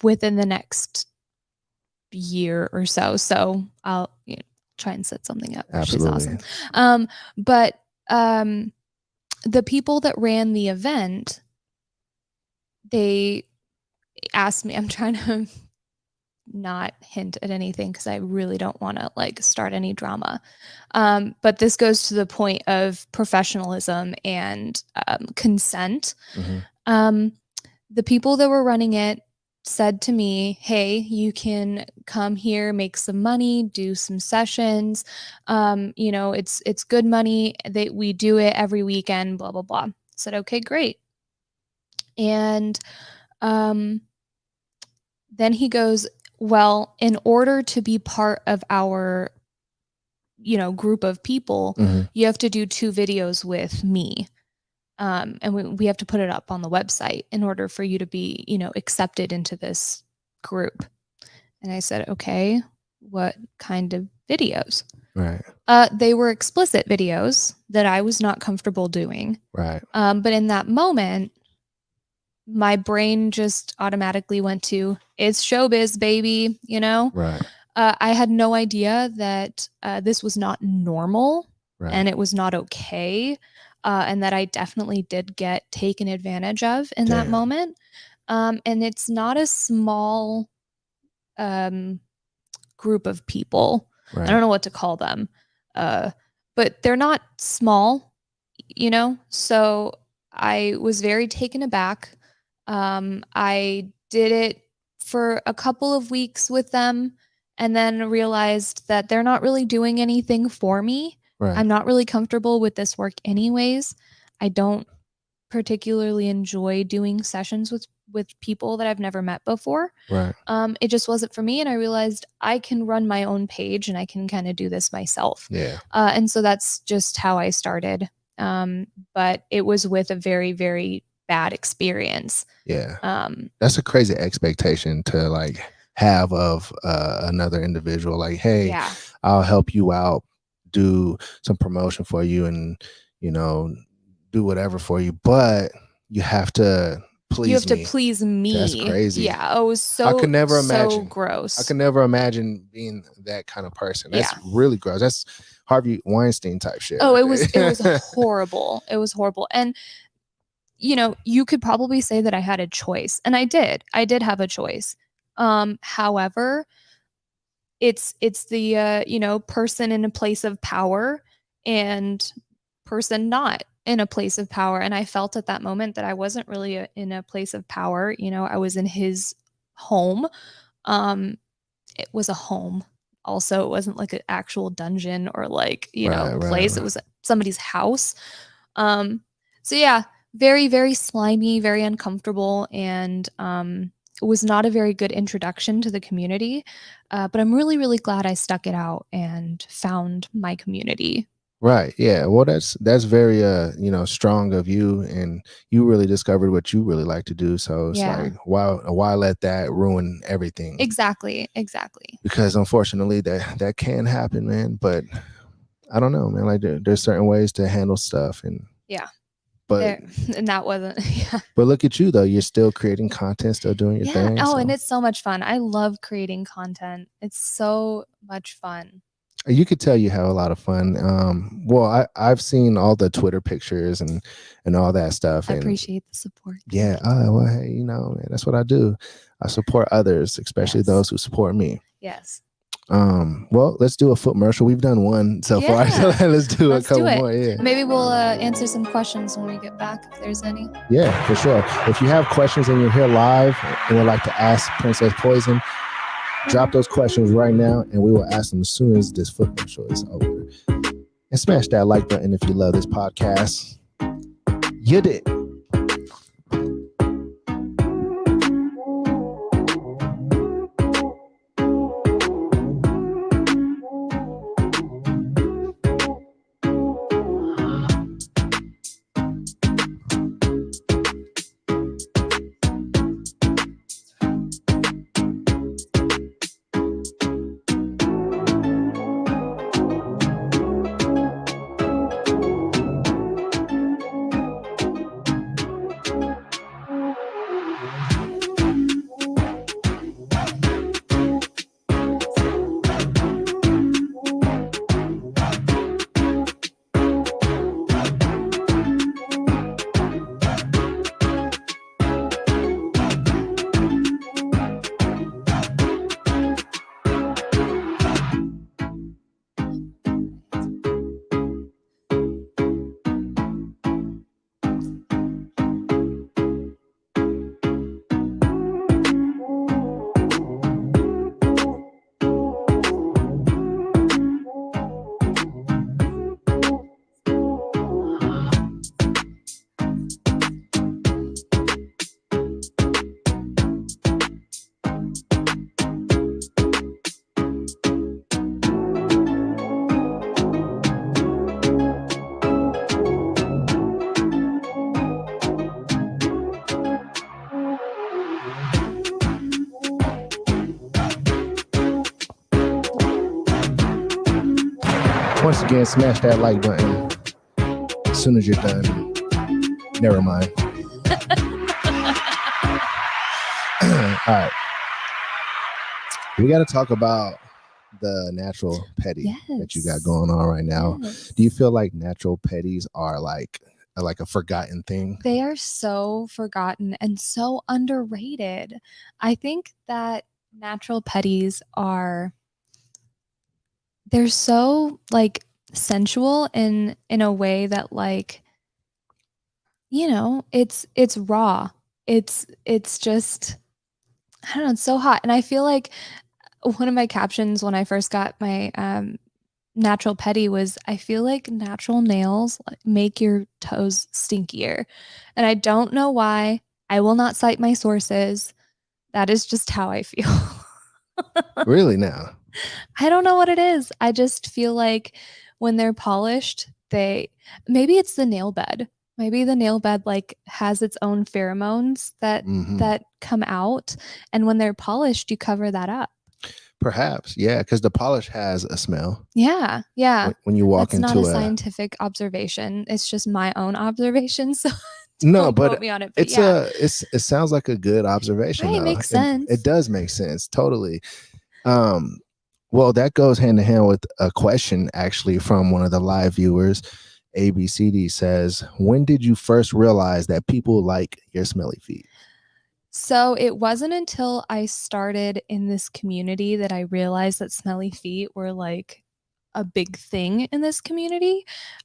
within the next year or so. So I'll try and set something up. Absolutely. She's awesome. But the people that ran the event, they asked me, I'm trying to not hint at anything because I really don't want to like start any drama. But this goes to the point of professionalism and consent. The people that were running it said to me, hey, you can come here, make some money, do some sessions. You know, it's good money. We do it every weekend, blah, blah, blah. I said, okay, great. And then he goes, well, in order to be part of our, you know, group of people, you have to do 2 videos with me. And we have to put it up on the website in order for you to be, you know, accepted into this group. And I said, okay, what kind of videos? Right. They were explicit videos that I was not comfortable doing. Right. But in that moment, my brain just automatically went to, it's showbiz, baby, you know? Right. I had no idea that this was not normal and it was not okay. And that I definitely did get taken advantage of in that moment. And it's not a small group of people. Right. I don't know what to call them. But they're not small, you know? So I was very taken aback. I did it for a couple of weeks with them and then realized that they're not really doing anything for me. Right. I'm not really comfortable with this work anyways. I don't particularly enjoy doing sessions with with people that I've never met before. Right. It just wasn't for me. And I realized I can run my own page and I can kind of do this myself. Yeah. And so that's just how I started. But it was with a very, very bad experience. Yeah. That's a crazy expectation to like have of another individual. Like, hey, Yeah. I'll help you out, do some promotion for you, and do whatever for you, but you have to please You have to me. please me. That's crazy. Yeah. It was so, I could never imagine. gross. I could never imagine being that kind of person. That's Yeah. really gross. That's Harvey Weinstein type shit. Oh, right it was horrible. It was horrible. And you could probably say that I had a choice, and I did. I did have a choice. However, it's the person in a place of power and person not in a place of power. And I felt at that moment that I wasn't really in a place of power. I was in his home. It was a home. Also, it wasn't like an actual dungeon or like, place. Right. It was somebody's house. So yeah, very, very slimy, very uncomfortable. And it was not a very good introduction to the community. But I'm really, really glad I stuck it out and found my community. Right. Yeah. Well, that's very strong of you, and you really discovered what you really like to do. So it's Yeah. like why let that ruin everything? Exactly. Because unfortunately that can happen, man. But I don't know, man. Like there's certain ways to handle stuff, and Yeah. but and that wasn't. Yeah. But look at you though. You're still creating content, still doing your thing. Oh, so. and it's so much fun. I love creating content. It's so much fun. You could tell you have a lot of fun. Well, I've seen all the Twitter pictures and all that stuff. I And appreciate the support. yeah, well, hey, man, that's what I do. I support others, especially Yes. those who support me. Yes. Well, let's do a footmercial. We've done one so far. So let's do a couple more. Yeah. Maybe we'll answer some questions when we get back, if there's any. Yeah, for sure. If you have questions and you're here live and would like to ask Princess Poison, drop those questions right now, and we will ask them as soon as this football show is over. And smash that like button if you love this podcast. You did. Once again, smash that like button as soon as you're done. Never mind. All right. We got to talk about the natural Pedi that you got going on right now. Yes. Do you feel like natural Pedis are like a forgotten thing? They are so forgotten and so underrated. I think that natural Pedis they're so like sensual in a way that like, it's raw. It's just, I don't know, it's so hot. And I feel like one of my captions when I first got my natural Pedi was, I feel like natural nails make your toes stinkier. And I don't know why. I will not cite my sources. That is just how I feel. Really now? I don't know what it is. I just feel like when they're polished, maybe it's the nail bed. Maybe the nail bed like has its own pheromones that Hmm. that come out, and when they're polished, you cover that up. Perhaps, yeah, because the polish has a smell Yeah, yeah. when you walk That's not a into a. scientific observation. It's just my own observation. So No, don't quote but me on it. But yeah, it sounds like a good observation right, though. makes It sense. does make sense totally. Um, well, that goes hand in hand with a question actually from one of the live viewers. ABCD says, "When did you first realize that people like your smelly feet?" So it wasn't until I started in this community that I realized that smelly feet were like a big thing in this community.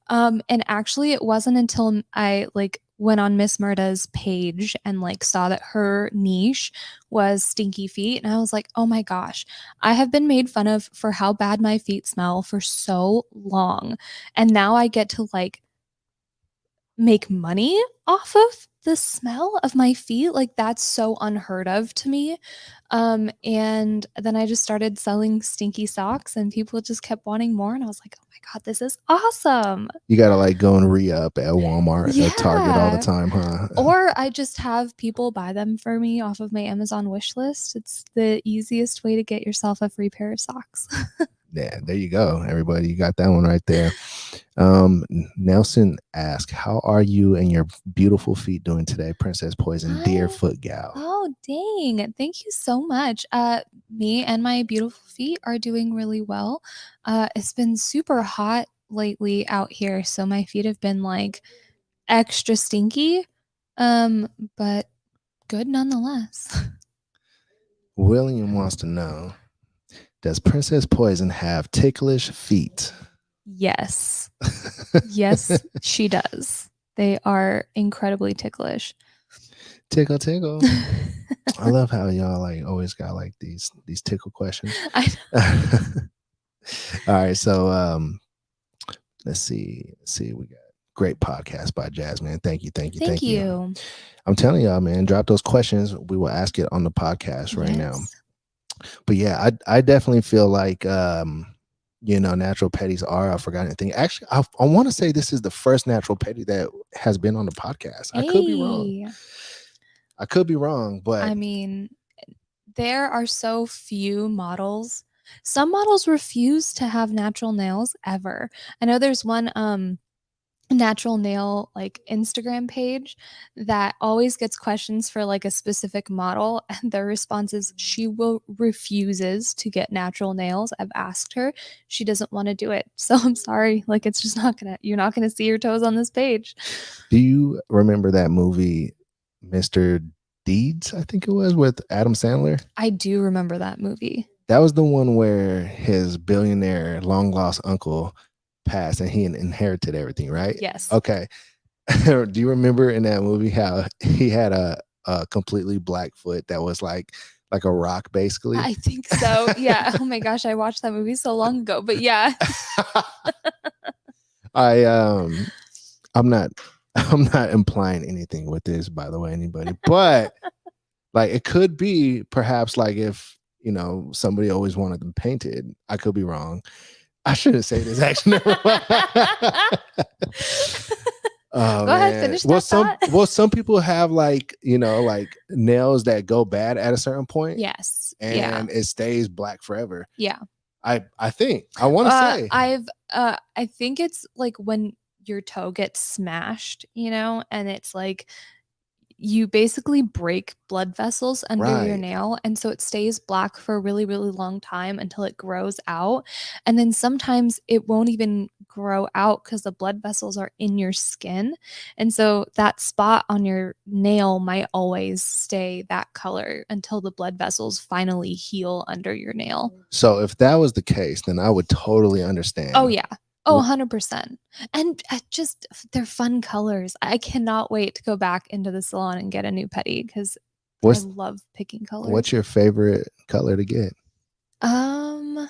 And actually, it wasn't until I like went on Miss Murda's page and like saw that her niche was stinky feet. And I was like, oh my gosh, I have been made fun of for how bad my feet smell for so long. And now I get to like make money off of the smell of my feet. Like that's so unheard of to me. And then I just started selling stinky socks and people just kept wanting more. And I was like, oh my God, this is awesome. You gotta like go and re-up at Walmart, at Target all the Yeah. time, huh? Or I just have people buy them for me off of my Amazon wish list. It's the easiest way to get yourself a free pair of socks. Yeah, there you go, everybody. You got that one right there. Nelson asked, "How are you and your beautiful feet doing today, Princess Poison, dear Hi. foot gal?" Oh, dang. Thank you so much. Me and my beautiful feet are doing really well. It's been super hot lately out here, so my feet have been like extra stinky. Um, but good nonetheless. William wants to know, does Princess Poison have ticklish feet? Yes. Yes, she does. They are incredibly ticklish. Tickle, tickle. I love how y'all like always got like these tickle questions. I All right, so let's see. We got great podcast by Jasmine. Thank you. Thank you. I'm telling y'all, man, drop those questions. We will ask it on the podcast right now. Yes. But yeah, I definitely feel like natural petties are a forgotten thing. Actually, I want to say this is the first natural petty that has been on the podcast. I could be wrong. Hey. I could be wrong, but I mean, there are so few models. Some models refuse to have natural nails ever. I know there's one natural nail like Instagram page that always gets questions for like a specific model and their response is she will refuses to get natural nails. I've asked her, she doesn't want to do it. So I'm sorry, like it's just not gonna you're not gonna see your toes on this page. do you remember that movie, Mr. Deeds? I think it was with Adam Sandler. I do remember that movie. That was the one where his billionaire long lost uncle passed and he inherited everything, right? Yes. Okay. Do you remember in that movie how he had a completely black foot that was like a rock, basically? I think so. Yeah. Oh my gosh, I watched that movie so long ago, but yeah. I'm not I'm not implying anything with this, by the way, anybody, but like it could be perhaps like if somebody always wanted them painted. I could be wrong. I shouldn't say this actually. Oh, Go ahead, man. finish that thought. Some people have like nails that go bad at a certain point. Yes. Yeah. And it stays black forever. Yeah. I think I want to say I think it's like when your toe gets smashed, and it's like you basically break blood vessels under your right. nail. And so it stays black for a really, really long time until it grows out. And then sometimes it won't even grow out because the blood vessels are in your skin. And so that spot on your nail might always stay that color until the blood vessels finally heal under your nail. So if that was the case, then I would totally understand. Oh, yeah. Oh, 100%. And just they're fun colors. I cannot wait to go back into the salon and get a new Pedi because I love picking colors. What's your favorite color to get? Man,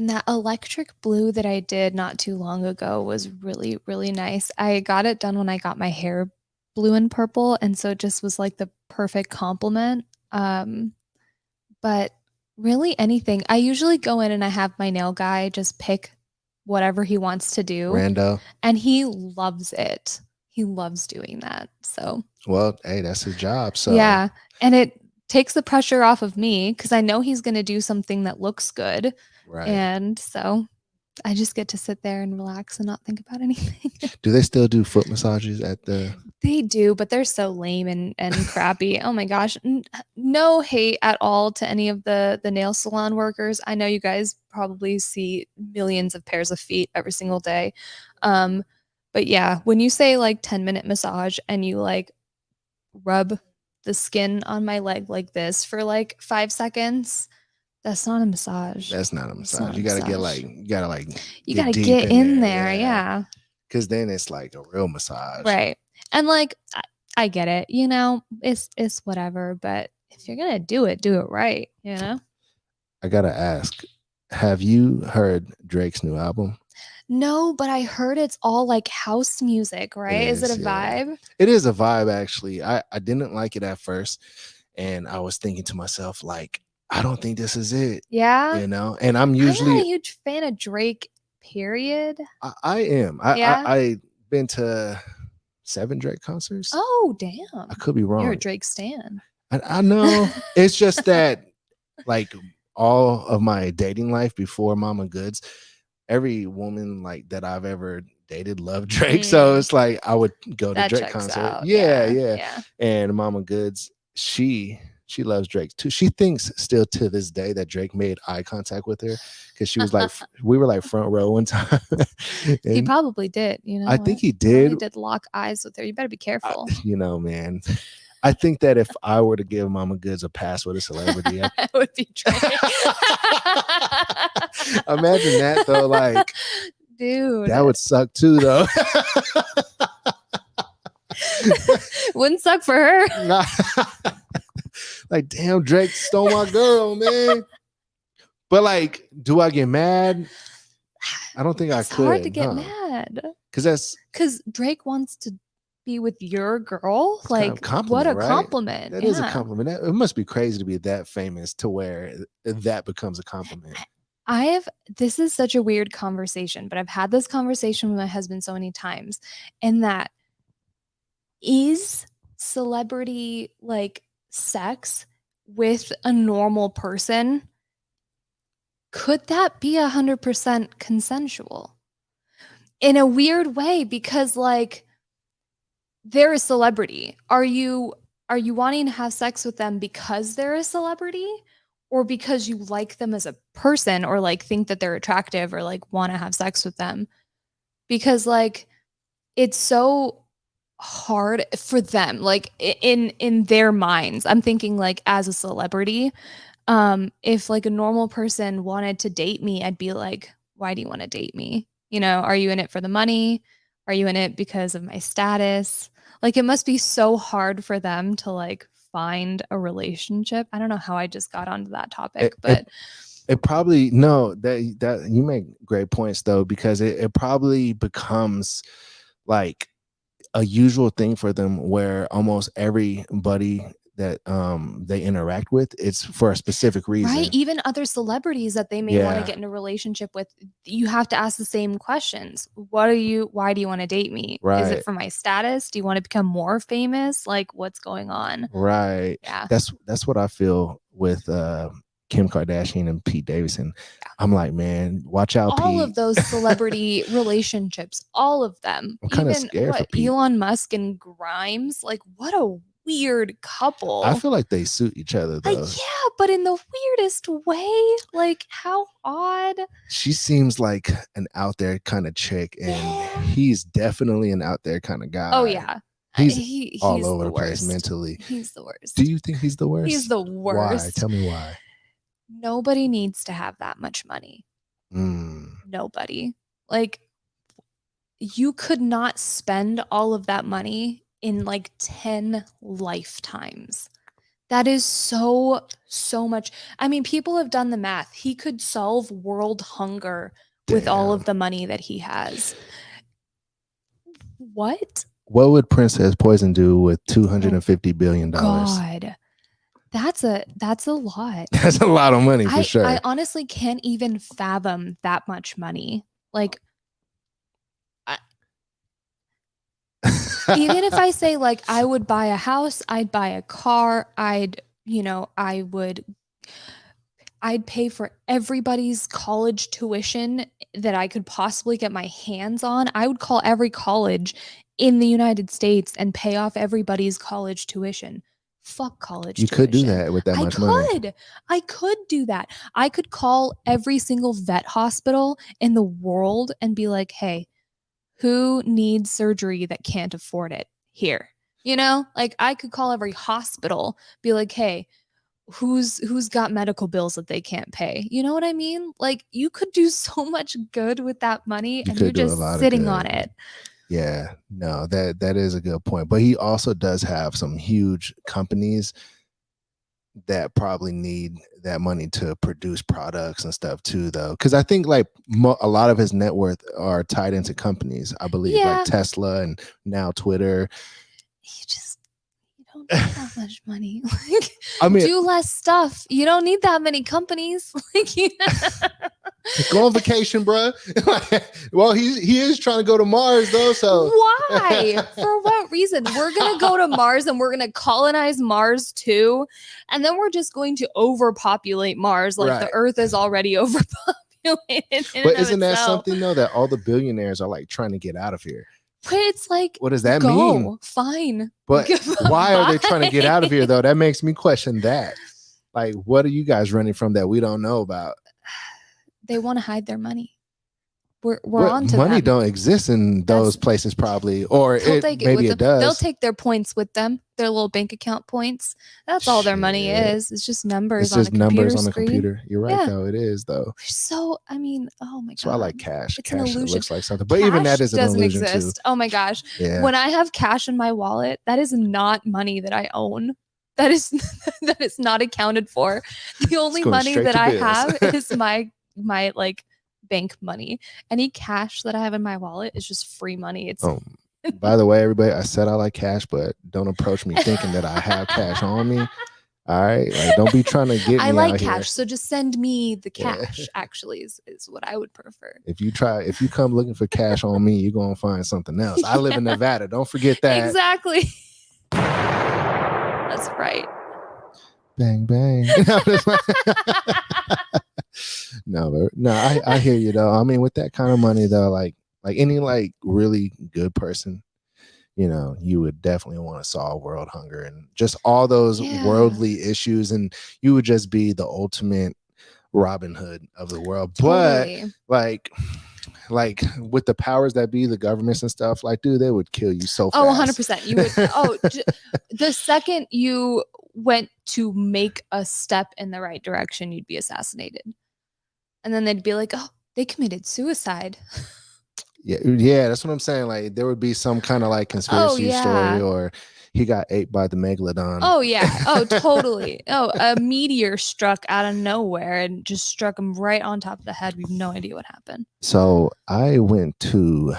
that electric blue that I did not too long ago was really, really nice. I got it done when I got my hair blue and purple, and so it just was like the perfect complement. But really anything. I usually go in and I have my nail guy just pick whatever he wants to do, Rando. and he loves it. He loves doing that. So, Well, hey, that's his job. So yeah, and it takes the pressure off of me because I know he's going to do something that looks good. right. And so I just get to sit there and relax and not think about anything. Do they still do foot massages at the? They do, but they're so lame and crappy. Oh my gosh. No hate at all to any of the nail salon workers. I know you guys probably see millions of pairs of feet every single day. But yeah, when you say like 10-minute massage and you like rub the skin on my leg like this for like 5 seconds, that's not a massage. That's not a It's massage. not You a gotta get massage. like, you gotta like, You get gotta deep get in there. Yeah. Because then it's like a real massage. Right. And like I get it, you know, it's whatever, but if you're gonna do it right, you know? I gotta ask, have you heard Drake's new album? No, but I heard it's all like house music, right? Is it a yeah. vibe? It is a vibe, actually. I didn't like it at first, and I was thinking to myself, like, I don't think this is it. Yeah. You know, and I'm I'm not a usually huge fan of Drake, period. I am. Yeah. I been to 7 Drake concerts. Oh, damn. I could be wrong. You're a Drake stan. I know. It's just that, like, all of my dating life before Mama Goodz, every woman like that I've ever dated loved Drake. So it's like I would go to That Drake checks concert. out. Yeah. And Mama Goodz, she loves Drake too. She thinks still to this day that Drake made eye contact with her because she was like, we were like front row one time. He probably did, you know. I think he Probably did. did lock eyes with her. You better be careful. You know, man. I think that if I were to give Mama Goodz a pass with a celebrity, it would be Drake. Imagine that though, like, dude, that would suck too, though. Wouldn't suck for her. Like, damn, Drake stole my girl, man. But like, do I get mad? I don't think I could. It's hard to get mad because Drake wants to be with your girl. Like, what a compliment! That is a compliment. It must be crazy to be that famous to where that becomes a compliment. This is such a weird conversation, but I've had this conversation with my husband so many times, and that is celebrity like sex with a normal person. Could that be 100% consensual? In a weird way, because like they're a celebrity. Are you wanting to have sex with them because they're a celebrity, or because you like them as a person, or like think that they're attractive, or like want to have sex with them? Because like it's so hard for them, like in their minds. I'm thinking like as a celebrity, if like a normal person wanted to date me, I'd be like, why do you want to date me? You know, are you in it for the money? Are you in it because of my status? Like, it must be so hard for them to like find a relationship. I don't know how I just got onto that topic, but it probably, no, that you make great points though, because it probably becomes like a usual thing for them where almost everybody that they interact with, it's for a specific reason, right? Even other celebrities that they may want to get in a relationship with, you have to ask the same questions. Why do you want to date me? Right. Is it for my status? Do you want to become more famous? Like, what's going on? Right. Yeah. That's what I feel with Kim Kardashian and Pete Davidson. I'm like, man, watch out, all Pete. Of those celebrity relationships, all of them. I'm kind of scared for Pete. Elon Musk and Grimes, like, what a weird couple. I feel like they suit each other though. Yeah, but in the weirdest way. Like, how odd. She seems like an out there kind of chick, and he's definitely an out there kind of guy. Oh yeah. He's all over the place mentally. He's the worst. Do you think he's the worst? He's the worst. Why? Tell me why. Nobody needs to have that much money. Nobody. Like, you could not spend all of that money in like 10 lifetimes. That is so much. I mean, people have done the math. He could solve world hunger with all of the money that he has. What? what would Princess Poison do with $250 billion? God, that's a lot. That's a lot of money for sure. I honestly can't even fathom that much money. Like, even if I say like I would buy a house, I'd buy a car, I'd pay for everybody's college tuition that I could possibly get my hands on. I would call every college in the United States and pay off everybody's college tuition. Fuck college you tuition. could do that with that much money. I could do that. I could call every single vet hospital in the world and be like, hey, who needs surgery that can't afford it? Here. Like I could call every hospital, be like, hey, who's got medical bills that they can't pay? You know what I mean? Like you could do so much good with that money and you're just sitting on it. Yeah, no, that is a good point. But he also does have some huge companies that probably need that money to produce products and stuff too, though. Because I think like a lot of his net worth are tied into companies, I believe, like Tesla and now Twitter. You don't need that much money. Like, I mean, do less stuff. You don't need that many companies. Like, go on vacation, bro. Well, he is trying to go to Mars though. So why? For what reason? We're gonna go to Mars and we're gonna colonize Mars too, and then we're just going to overpopulate Mars. Like the Earth is already overpopulated. But isn't that something though that all the billionaires are like trying to get out of here? But it's like, what does that mean? Fine. But why are they trying to get out of here though? That makes me question that. Like, what are you guys running from that we don't know about? They want to hide their money. We're on to money them. Don't exist in those places probably, or maybe it does. They'll take their points with them, their little bank account points. That's all their money is. It's just numbers. It's just numbers on the computer. You're right, though. It is though. So I mean, oh my god. So I like cash. It's cash an illusion. Looks like something, but even that is an illusion exist. too. Oh my gosh. Yeah. When I have cash in my wallet, that is not money that I own. That is not accounted for. The only money that I have is my like bank money. Any cash that I have in my wallet is just free money. It's by the way, everybody, I said I like cash, but don't approach me thinking that I have cash on me. All right, like don't be trying to get me. I like out cash, here. So just send me the cash. Actually, is what I would prefer. If you come looking for cash on me, you're gonna find something else. I live in Nevada. Don't forget that. Exactly. That's right. Bang bang. No, I hear you though. I mean, with that kind of money though, like any like really good person, you would definitely want to solve world hunger and just all those worldly issues, and you would just be the ultimate Robin Hood of the world. Totally. But like with the powers that be, the governments and stuff, like, dude, they would kill you so fast. 100%. You would. The second you went to make a step in the right direction, you'd be assassinated. And then they'd be like, oh, they committed suicide. Yeah, that's what I'm saying. Like there would be some kind of like conspiracy story, or he got ate by the megalodon. Oh yeah. Oh, totally. A meteor struck out of nowhere and just struck him right on top of the head. We have no idea what happened. So I went to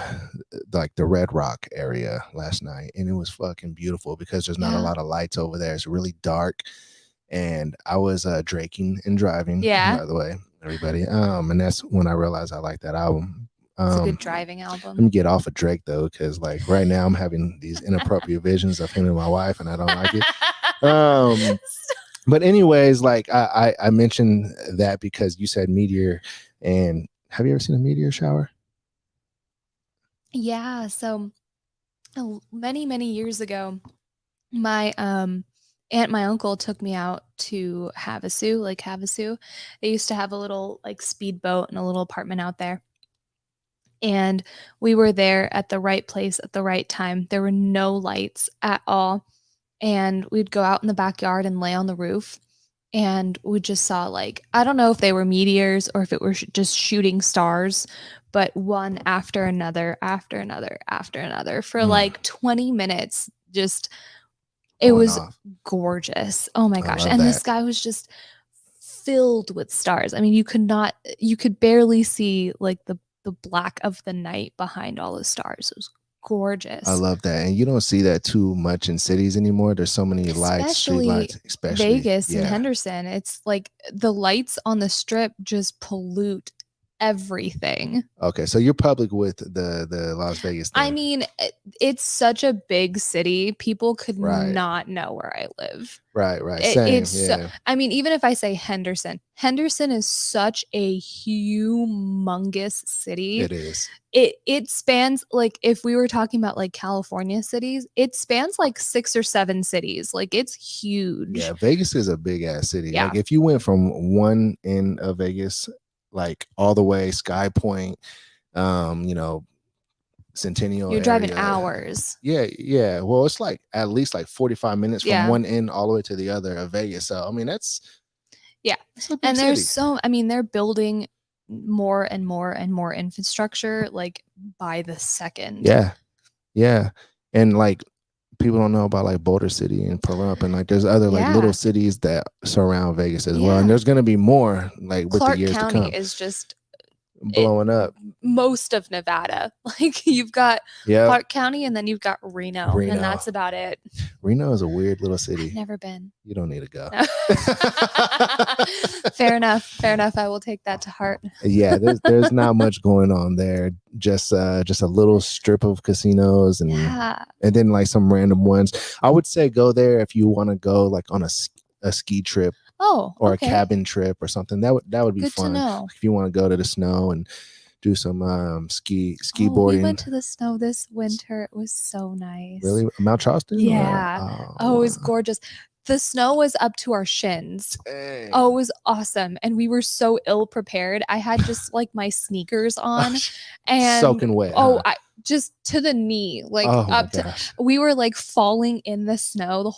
like the Red Rock area last night, and it was fucking beautiful because there's not a lot of lights over there. It's really dark, and I was draking and driving. Yeah. By the way, everybody. And that's when I realized I like that album. It's a good driving album. Let me get off of Drake though, because like right now I'm having these inappropriate visions of him and my wife, and I don't like it. But anyways, like I mentioned that because you said meteor, and have you ever seen a meteor shower? Yeah. So many years ago, my aunt and my uncle took me out to Havasu. They used to have a little like speedboat and a little apartment out there. And we were there at the right place at the right time. There were no lights at all. And we'd go out in the backyard and lay on the roof. And we just saw like, I don't know if they were meteors or if it were just shooting stars, but one after another for like 20 minutes. Just, it was gorgeous. Oh my gosh. And the sky was just filled with stars. I mean, you could barely see like the black of the night behind all the stars. It was gorgeous. I love that. And you don't see that too much in cities anymore. There's so many lights, street lights, especially Vegas and Henderson. It's like the lights on the strip just pollute everything. Okay, so you're public with the Las Vegas thing. I mean, it's such a big city. People could not know where I live. Right. Same. I mean, even if I say Henderson is such a humongous city. It is. It spans, like, if we were talking about like California cities, it spans like 6 or 7 cities. Like, it's huge. Yeah, Vegas is a big ass city. Yeah. Like, if you went from one end of Vegas, like all the way Sky Point, Centennial, you're driving hours. Yeah. Well, it's like at least like 45 minutes from one end all the way to the other of Vegas. So I mean, that's and there's they're building more and more and more infrastructure, like, by the second. Yeah. And like, people don't know about like Boulder City and Pahrump, and like there's other like little cities that surround Vegas as well. And there's going to be more, like, with Clark the years County to come. is just blowing up. Most of Nevada. Like, you've got Clark County, and then you've got Reno, and that's about it. Reno is a weird little city. I've never been. You don't need to go. No. Fair enough. I will take that to heart. Yeah, there's not much going on there. Just a little strip of casinos, and then like some random ones. I would say go there if you want to go like on a ski trip. Or a cabin trip or something. That would be good fun. To know. If you want to go to the snow and do some skiboarding. We went to the snow this winter. It was so nice. Really? Mount Charleston? Yeah. It was gorgeous. The snow was up to our shins. Dang. Oh, it was awesome. And we were so ill prepared. I had just like my sneakers on and soaking wet. I just to the knee, like up to, we were like falling in the snow.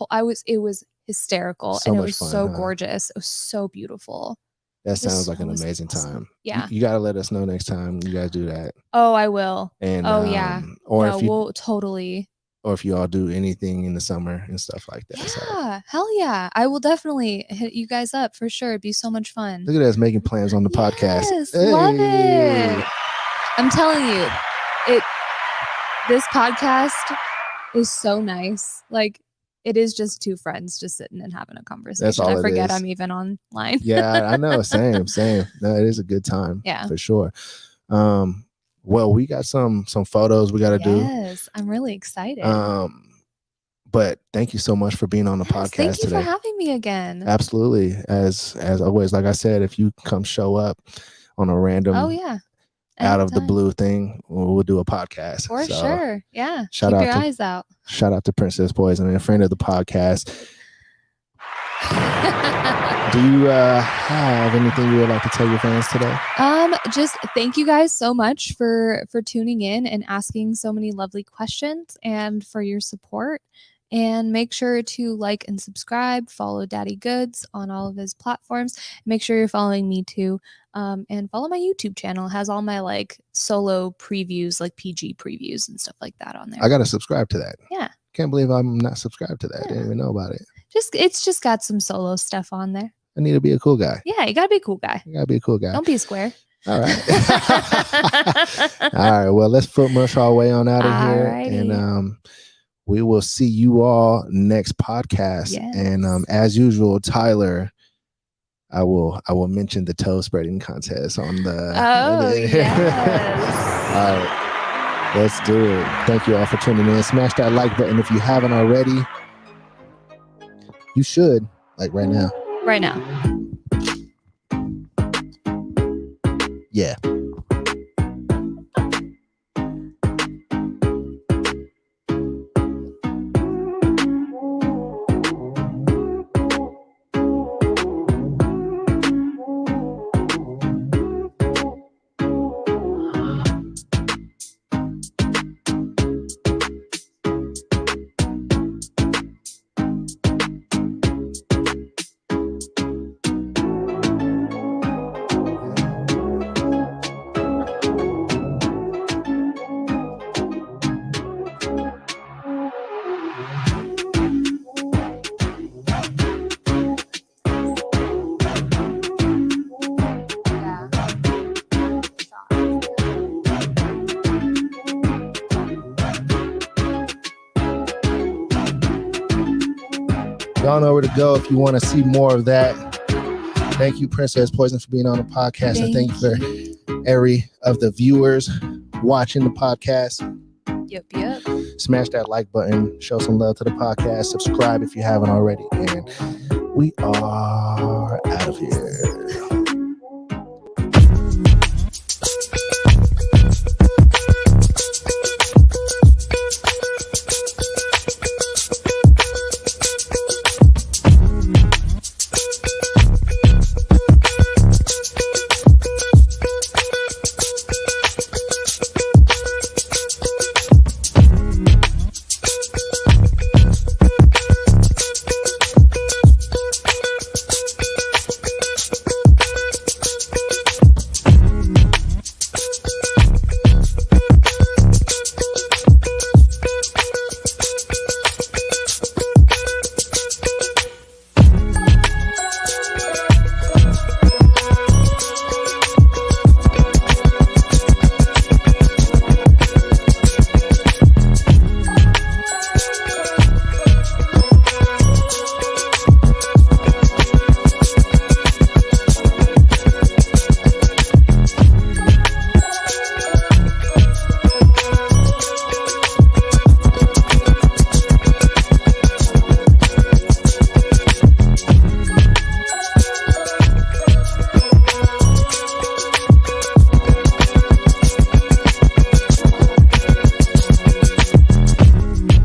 It was hysterical, and it was fun, so gorgeous. It was so beautiful. That sounds like an amazing time. Yeah, you got to let us know next time you guys do that. Oh, I will. And we'll totally. Or if you all do anything in the summer and stuff like that. Yeah, hell yeah! I will definitely hit you guys up for sure. It'd be so much fun. Look at us making plans on the podcast. Love it. I'm telling you, this podcast is so nice. Like, it is just two friends just sitting and having a conversation. That's all I forget is. I'm even online. Yeah, I know. Same. No, it is a good time. Yeah, for sure. Well, we got some photos we got to do. Yes, I'm really excited. But thank you so much for being on the podcast today. Thank you for having me again. Absolutely. As always, like I said, if you come show up on a random out of the blue thing, we'll do a podcast. For sure. Yeah. Keep your eyes out. Shout out to Princess Poison and a friend of the podcast. Do you have anything you would like to tell your fans today? Just thank you guys so much for tuning in and asking so many lovely questions, and for your support. And make sure to like and subscribe, follow Daddy Goodz on all of his platforms. Make sure you're following me too. And follow my YouTube channel. It has all my like solo previews, like PG previews and stuff like that on there. I got to subscribe to that. Yeah. Can't believe I'm not subscribed to that. I didn't even know about it. It's just got some solo stuff on there. I need to be a cool guy. Yeah, you gotta be a cool guy. Don't be a square. All right. All right. Well, let's foot mush our way on out of here. And we will see you all next podcast. Yes. And as usual, Tyler, I will mention the toe spreading contest on the. Yes. All right. Let's do it. Thank you all for tuning in. Smash that like button if you haven't already. You should, like right now. Right now. Yeah. Y'all know where to go if you want to see more of that. Thank you, Princess Poison, for being on the podcast. And thank you for every of the viewers watching the podcast. Yep. Smash that like button. Show some love to the podcast. Subscribe if you haven't already. And we are out of here.